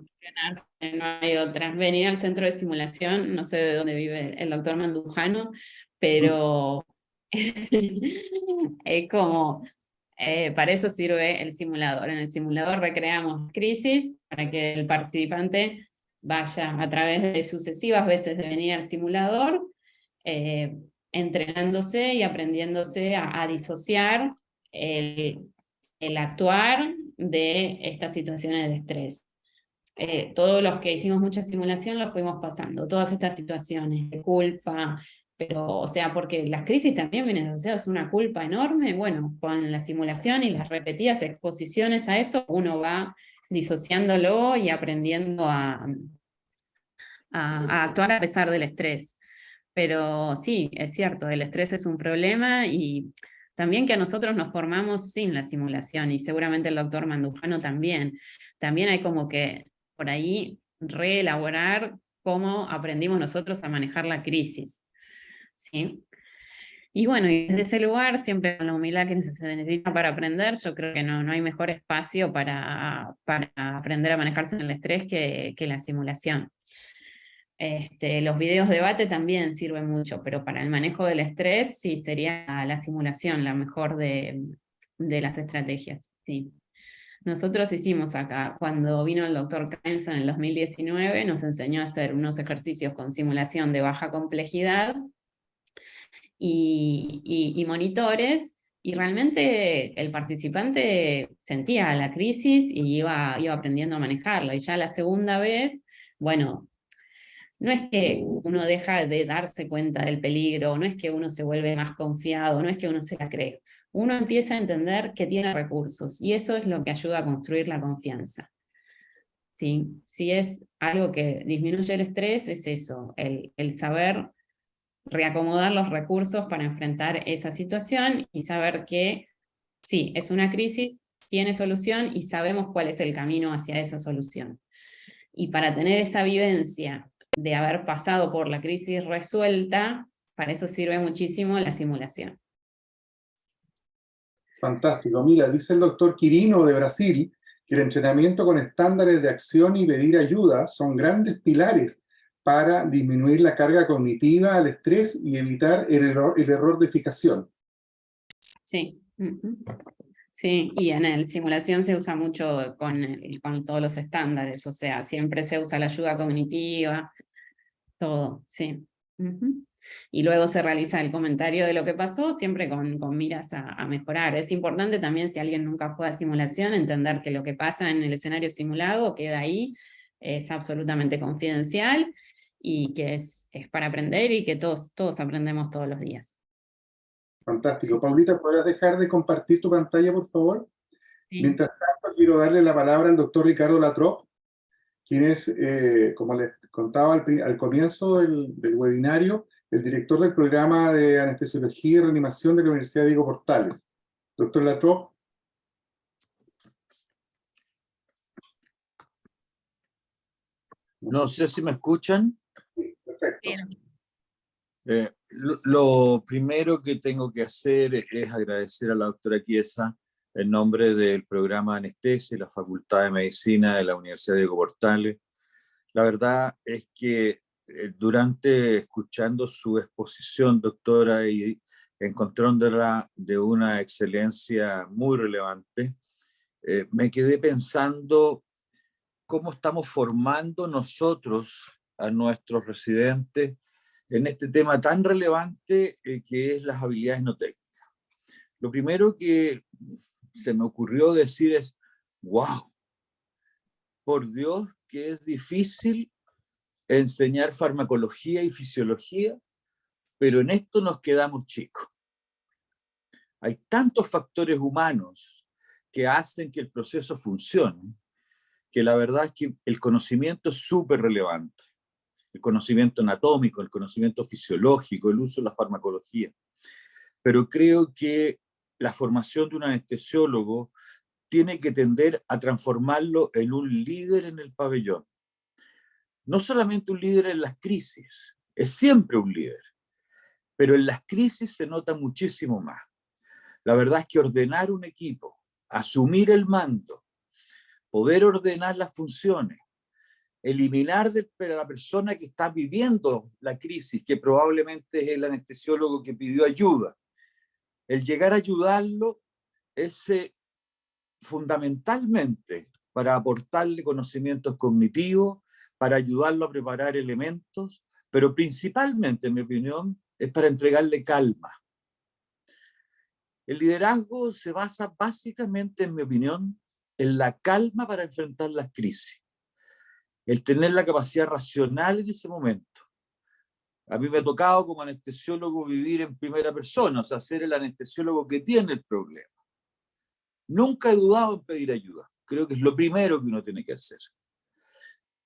no hay otra. Venir al centro de simulación, no sé de dónde vive el doctor Mandujano, pero es como, para eso sirve el simulador. En el simulador recreamos crisis para que el participante vaya a través de sucesivas veces de venir al simulador, entrenándose y aprendiéndose a disociar el actuar de estas situaciones de estrés. Todos los que hicimos mucha simulación los fuimos pasando, todas estas situaciones de culpa, pero, o sea, porque las crisis también vienen asociadas a una culpa enorme. Bueno, con la simulación y las repetidas exposiciones a eso, uno va disociándolo y aprendiendo a actuar a pesar del estrés. Pero sí, es cierto, el estrés es un problema y También que a nosotros nos formamos sin la simulación, y seguramente el doctor Mandujano también. También hay como que por ahí reelaborar cómo aprendimos nosotros a manejar la crisis, ¿sí? Y bueno, y desde ese lugar, siempre con la humildad que se necesita para aprender, yo creo que no hay mejor espacio para aprender a manejarse en el estrés que la simulación. Los videos de debate también sirven mucho, pero para el manejo del estrés sí sería la simulación la mejor de las estrategias. Sí. Nosotros hicimos acá, cuando vino el doctor Caenza en el 2019, nos enseñó a hacer unos ejercicios con simulación de baja complejidad y monitores, y realmente el participante sentía la crisis y iba aprendiendo a manejarlo. Y ya la segunda vez, bueno, no es que uno deja de darse cuenta del peligro, no es que uno se vuelve más confiado, no es que uno se la cree. Uno empieza a entender que tiene recursos, y eso es lo que ayuda a construir la confianza. ¿Sí? Si es algo que disminuye el estrés, es eso, el saber reacomodar los recursos para enfrentar esa situación y saber que sí, es una crisis, tiene solución y sabemos cuál es el camino hacia esa solución. Y para tener esa vivencia de haber pasado por la crisis resuelta, para eso sirve muchísimo la simulación. Fantástico. Mira, dice el doctor Quirino de Brasil que el entrenamiento con estándares de acción y pedir ayuda son grandes pilares para disminuir la carga cognitiva, el estrés y evitar el error de fijación. Sí. Sí, y en la simulación se usa mucho con todos los estándares, o sea, siempre se usa la ayuda cognitiva, todo, sí. Y luego se realiza el comentario de lo que pasó, siempre con miras a mejorar. Es importante también, si alguien nunca juega simulación, entender que lo que pasa en el escenario simulado queda ahí, es absolutamente confidencial, y que es para aprender, y que todos aprendemos todos los días. Fantástico. Paulita, ¿podrás dejar de compartir tu pantalla, por favor? Sí. Mientras tanto, quiero darle la palabra al doctor Ricardo Latrop, quien es, como les contaba al comienzo del webinario, el director del programa de anestesiología y reanimación de la Universidad Diego Portales. Doctor Latrop. No sé si me escuchan. Perfecto. Lo primero que tengo que hacer es agradecer a la doctora Chiesa en nombre del programa de anestesia y la Facultad de Medicina de la Universidad Diego Portales. La verdad es que durante escuchando su exposición, doctora, y encontrándola de una excelencia muy relevante, me quedé pensando cómo estamos formando nosotros a nuestros residentes en este tema tan relevante que es las habilidades no técnicas. Lo primero que se me ocurrió decir es, wow, por Dios que es difícil enseñar farmacología y fisiología, pero en esto nos quedamos chicos. Hay tantos factores humanos que hacen que el proceso funcione, que la verdad es que el conocimiento es súper relevante. El conocimiento anatómico, el conocimiento fisiológico, el uso de la farmacología. Pero creo que la formación de un anestesiólogo tiene que tender a transformarlo en un líder en el pabellón. No solamente un líder en las crisis, es siempre un líder, pero en las crisis se nota muchísimo más. La verdad es que ordenar un equipo, asumir el mando, poder ordenar las funciones, eliminar de la persona que está viviendo la crisis, que probablemente es el anestesiólogo que pidió ayuda, el llegar a ayudarlo es fundamentalmente para aportarle conocimientos cognitivos, para ayudarlo a preparar elementos, pero principalmente, en mi opinión, es para entregarle calma. El liderazgo se basa básicamente, en mi opinión, en la calma para enfrentar las crisis. El tener la capacidad racional en ese momento. A mí me ha tocado como anestesiólogo vivir en primera persona, o sea, ser el anestesiólogo que tiene el problema. Nunca he dudado en pedir ayuda. Creo que es lo primero que uno tiene que hacer.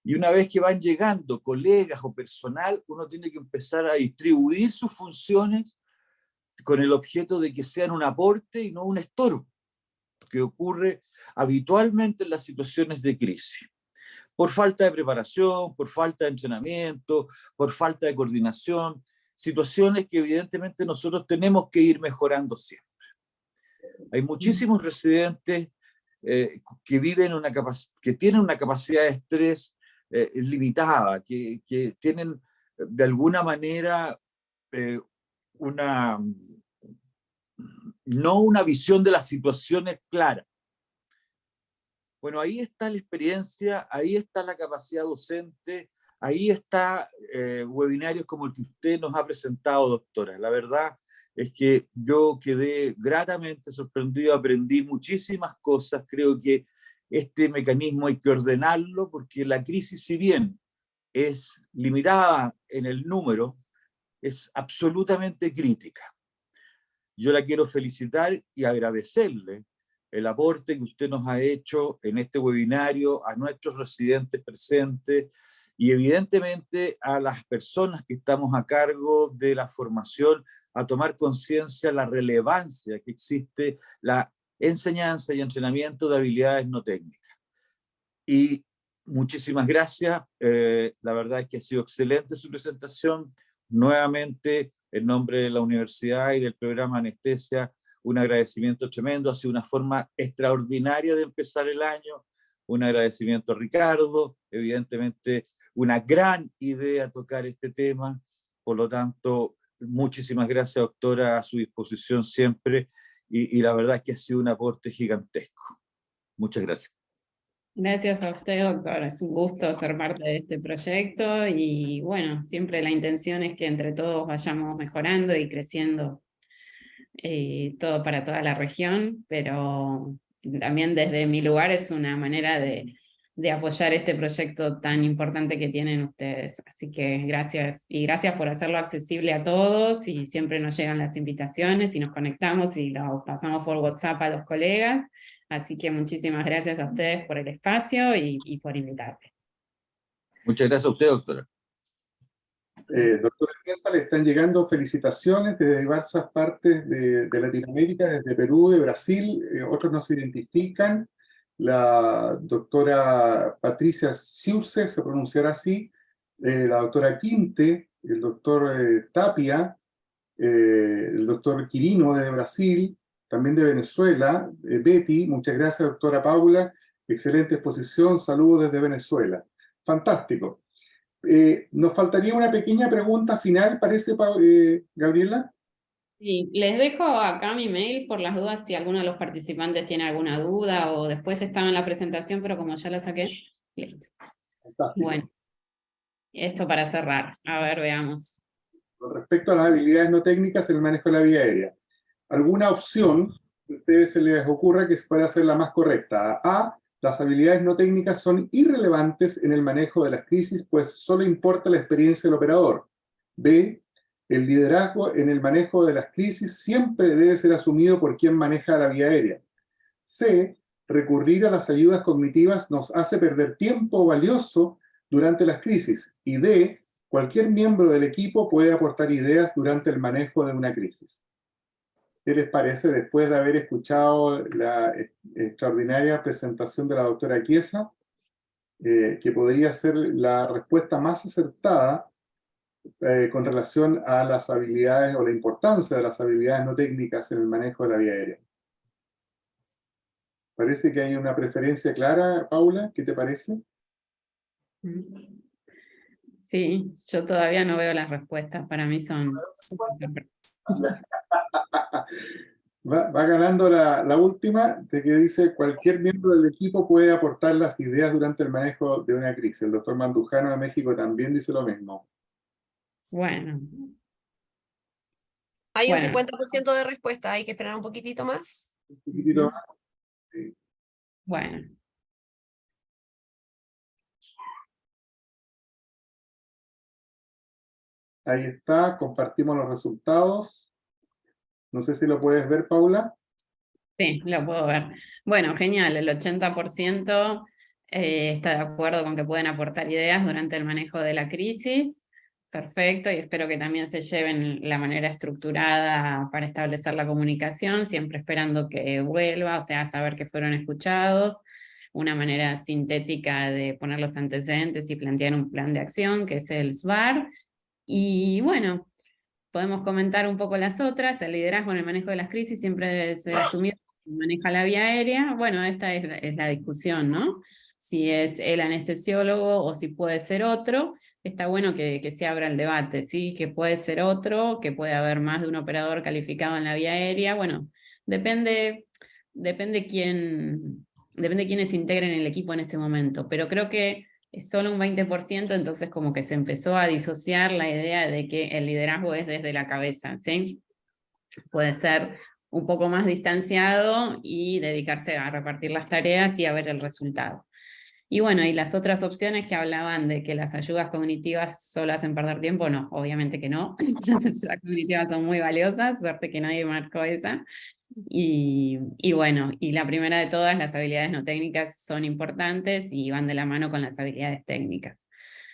Y una vez que van llegando colegas o personal, uno tiene que empezar a distribuir sus funciones con el objeto de que sean un aporte y no un estorbo, que ocurre habitualmente en las situaciones de crisis. Por falta de preparación, por falta de entrenamiento, por falta de coordinación, situaciones que evidentemente nosotros tenemos que ir mejorando siempre. Hay muchísimos residentes que tienen una capacidad de estrés limitada, que tienen de alguna manera no una visión de las situaciones clara. Bueno, ahí está la experiencia, ahí está la capacidad docente, ahí está webinarios como el que usted nos ha presentado, doctora. La verdad es que yo quedé gratamente sorprendido, aprendí muchísimas cosas. Creo que este mecanismo hay que ordenarlo porque la crisis, si bien es limitada en el número, es absolutamente crítica. Yo la quiero felicitar y agradecerle el aporte que usted nos ha hecho en este webinario, a nuestros residentes presentes y evidentemente a las personas que estamos a cargo de la formación, a tomar conciencia de la relevancia que existe la enseñanza y entrenamiento de habilidades no técnicas. Y muchísimas gracias, la verdad es que ha sido excelente su presentación. Nuevamente, en nombre de la universidad y del programa Anestesia, un agradecimiento tremendo, ha sido una forma extraordinaria de empezar el año, un agradecimiento a Ricardo, evidentemente una gran idea tocar este tema, por lo tanto, muchísimas gracias, doctora, a su disposición siempre, y la verdad es que ha sido un aporte gigantesco. Muchas gracias. Gracias a usted, doctor. Es un gusto ser parte de este proyecto y bueno, siempre la intención es que entre todos vayamos mejorando y creciendo todo para toda la región, pero también desde mi lugar es una manera de apoyar este proyecto tan importante que tienen ustedes. Así que gracias, y gracias por hacerlo accesible a todos, y siempre nos llegan las invitaciones y nos conectamos y lo pasamos por WhatsApp a los colegas. Así que muchísimas gracias a ustedes por el espacio y por invitarme. Muchas gracias a usted, doctora. Doctora Chiesa, le están llegando felicitaciones desde diversas partes de Latinoamérica, desde Perú, de Brasil, otros no se identifican. La doctora Patricia Siurce, se pronunciará así, la doctora Quinte, el doctor Tapia, el doctor Quirino de Brasil, también de Venezuela, Betty, muchas gracias, doctora Paula, excelente exposición, saludos desde Venezuela. Fantástico. Nos faltaría una pequeña pregunta final, parece, Gabriela. Sí, les dejo acá mi mail por las dudas si alguno de los participantes tiene alguna duda o después estaba en la presentación, pero como ya la saqué, listo. Fantástico. Bueno, esto para cerrar. A ver, veamos. Con respecto a las habilidades no técnicas en el manejo de la vía aérea, ¿alguna opción que a ustedes se les ocurra que pueda ser la más correcta? A, las habilidades no técnicas son irrelevantes en el manejo de las crisis, pues solo importa la experiencia del operador. B, el liderazgo en el manejo de las crisis siempre debe ser asumido por quien maneja la vía aérea. C, recurrir a las ayudas cognitivas nos hace perder tiempo valioso durante las crisis. Y D, cualquier miembro del equipo puede aportar ideas durante el manejo de una crisis. ¿Qué les parece después de haber escuchado la extraordinaria presentación de la doctora Chiesa, que podría ser la respuesta más acertada con relación a las habilidades o la importancia de las habilidades no técnicas en el manejo de la vía aérea? Parece que hay una preferencia clara, Paula, ¿qué te parece? Sí, yo todavía no veo las respuestas, para mí son... Va ganando la última, de que dice cualquier miembro del equipo puede aportar las ideas durante el manejo de una crisis. El doctor Mandujano de México también dice lo mismo. Bueno. Hay un 50% de respuesta, hay que esperar un poquitito más. Un poquitito más. Sí. Bueno. Ahí está, compartimos los resultados. No sé si lo puedes ver, Paula. Sí, lo puedo ver. Bueno, genial, el 80% está de acuerdo con que pueden aportar ideas durante el manejo de la crisis. perfecto, y espero que también se lleven la manera estructurada para establecer la comunicación, siempre esperando que vuelva, o sea, saber que fueron escuchados, una manera sintética de poner los antecedentes y plantear un plan de acción, que es el SBAR, y bueno, podemos comentar un poco las otras. El liderazgo en el manejo de las crisis siempre debe ser asumido quien maneja la vía aérea. Bueno, esta es la discusión, ¿no? Si es el anestesiólogo o si puede ser otro. Está bueno que se abra el debate, ¿sí? Que puede ser otro, que puede haber más de un operador calificado en la vía aérea. Bueno, depende quiénes integren el equipo en ese momento, pero creo que es solo un 20%, entonces como que se empezó a disociar la idea de que el liderazgo es desde la cabeza, ¿sí? Puede ser un poco más distanciado y dedicarse a repartir las tareas y a ver el resultado. Y bueno, y las otras opciones que hablaban de que las ayudas cognitivas solo hacen perder tiempo, no, obviamente que no. Las ayudas cognitivas son muy valiosas, suerte que nadie marcó esa. Y bueno, y la primera de todas, las habilidades no técnicas son importantes y van de la mano con las habilidades técnicas.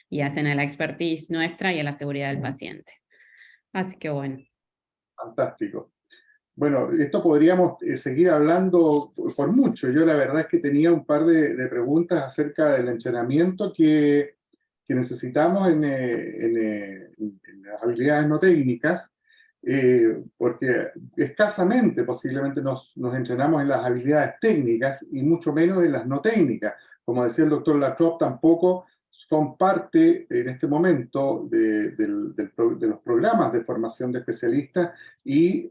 Y hacen a la expertise nuestra y a la seguridad del paciente. Así que bueno. Fantástico. Bueno, esto podríamos seguir hablando por mucho. Yo la verdad es que tenía un par de preguntas acerca del entrenamiento que necesitamos en las habilidades no técnicas, porque escasamente posiblemente nos entrenamos en las habilidades técnicas y mucho menos en las no técnicas. Como decía el doctor Latrobe, tampoco son parte en este momento de los programas de formación de especialistas y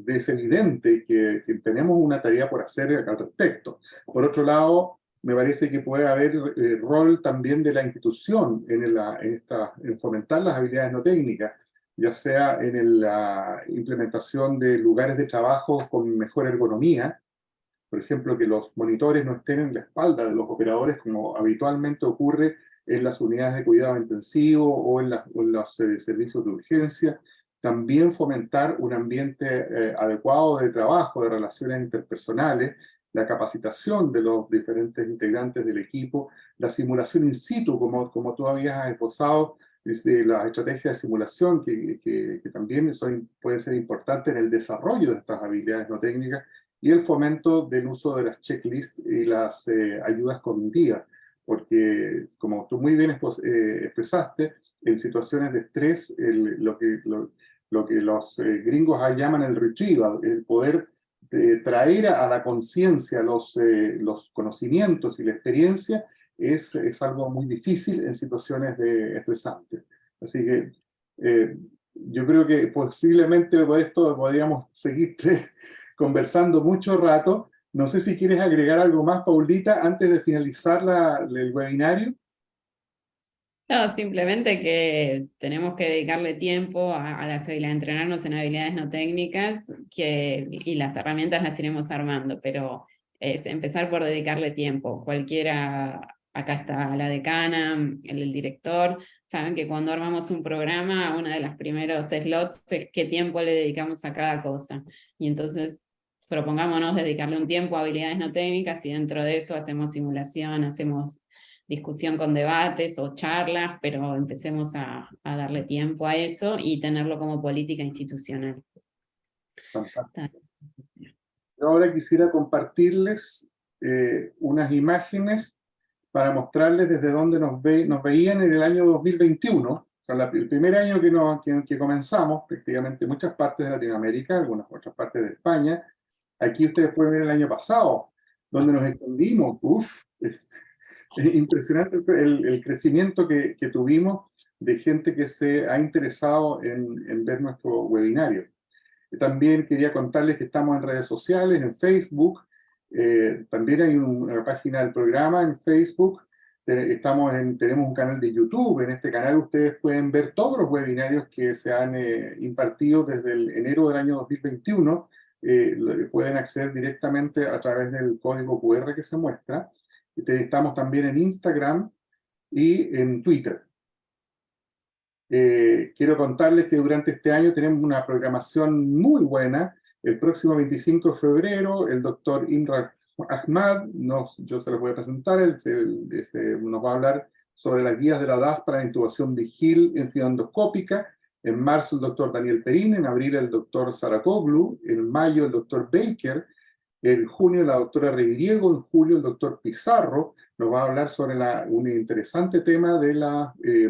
es evidente que tenemos una tarea por hacer al respecto. Por otro lado, me parece que puede haber rol también de la institución en fomentar las habilidades no técnicas, ya sea en la implementación de lugares de trabajo con mejor ergonomía, por ejemplo, que los monitores no estén en la espalda de los operadores como habitualmente ocurre en las unidades de cuidado intensivo o en los servicios de urgencia. También fomentar un ambiente adecuado de trabajo, de relaciones interpersonales, la capacitación de los diferentes integrantes del equipo, la simulación in situ, como tú habías esbozado, las estrategias de simulación que también pueden ser importantes en el desarrollo de estas habilidades no técnicas, y el fomento del uso de las checklists y las ayudas cognitivas, porque como tú muy bien expresaste, en situaciones de estrés, lo que los gringos llaman el retrieval, el poder traer a la conciencia los conocimientos y la experiencia, es algo muy difícil en situaciones estresantes. Así que yo creo que posiblemente de esto podríamos seguir conversando mucho rato. No sé si quieres agregar algo más, Paulita, antes de finalizar el webinario. No, simplemente que tenemos que dedicarle tiempo a las habilidades, a entrenarnos en habilidades no técnicas, y las herramientas las iremos armando, pero es empezar por dedicarle tiempo. Cualquiera, acá está la decana, el director, saben que cuando armamos un programa, uno de los primeros slots es qué tiempo le dedicamos a cada cosa. Y entonces propongámonos dedicarle un tiempo a habilidades no técnicas y dentro de eso hacemos simulación, hacemos discusión con debates o charlas, pero empecemos a darle tiempo a eso y tenerlo como política institucional. Fantástico. Yo ahora quisiera compartirles unas imágenes para mostrarles desde dónde nos veían en el año 2021, o sea, el primer año que comenzamos, prácticamente muchas partes de Latinoamérica, algunas otras partes de España. Aquí ustedes pueden ver el año pasado, donde nos extendimos. Es impresionante el crecimiento que tuvimos de gente que se ha interesado en ver nuestro webinario. También quería contarles que estamos en redes sociales, en Facebook. También hay una página del programa en Facebook. Tenemos un canal de YouTube. En este canal ustedes pueden ver todos los webinarios que se han impartido desde enero del año 2021. Pueden acceder directamente a través del código QR que se muestra. Estamos también en Instagram y en Twitter. Quiero contarles que durante este año tenemos una programación muy buena. El próximo 25 de febrero, el doctor Imran Ahmad, yo se lo voy a presentar, él nos va a hablar sobre las guías de la DAS para la intubación vigil endoscópica. En marzo el doctor Daniel Perín, en abril el doctor Saracoglu, en mayo el doctor Baker, en junio la doctora Reviriego, en julio el doctor Pizarro nos va a hablar sobre un interesante tema del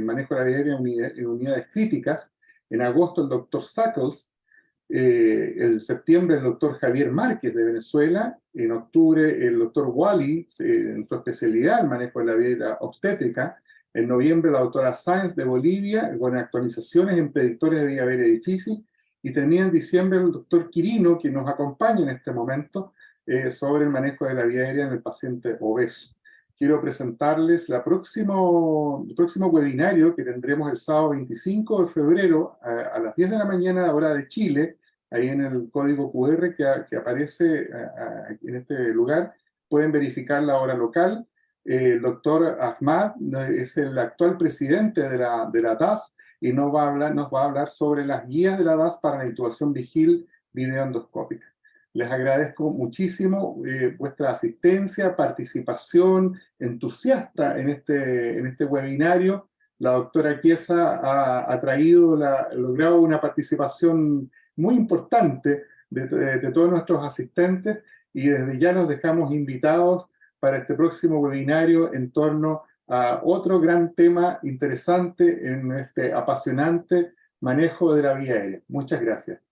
manejo de la vía aérea en unidades críticas. En agosto el doctor Sackles, en septiembre el doctor Javier Márquez de Venezuela, en octubre el doctor Wally, en su especialidad el manejo de la vía aérea obstétrica, en noviembre la doctora Sáenz de Bolivia, con actualizaciones en predictores de vía aérea difícil, y termina en diciembre el doctor Quirino, que nos acompaña en este momento, sobre el manejo de la vía aérea en el paciente obeso. Quiero presentarles el próximo webinario que tendremos el sábado 25 de febrero a las 10 de la mañana, hora de Chile, ahí en el código QR que aparece en este lugar. Pueden verificar la hora local. El doctor Ahmad es el actual presidente de la DAS y nos va a hablar sobre las guías de la DAS para la intubación vigil videoendoscópica. Les agradezco muchísimo vuestra asistencia, participación entusiasta en este webinario. La doctora Chiesa ha logrado una participación muy importante de todos nuestros asistentes, y desde ya los dejamos invitados para este próximo webinario en torno a otro gran tema interesante en este apasionante manejo de la vía aérea. Muchas gracias.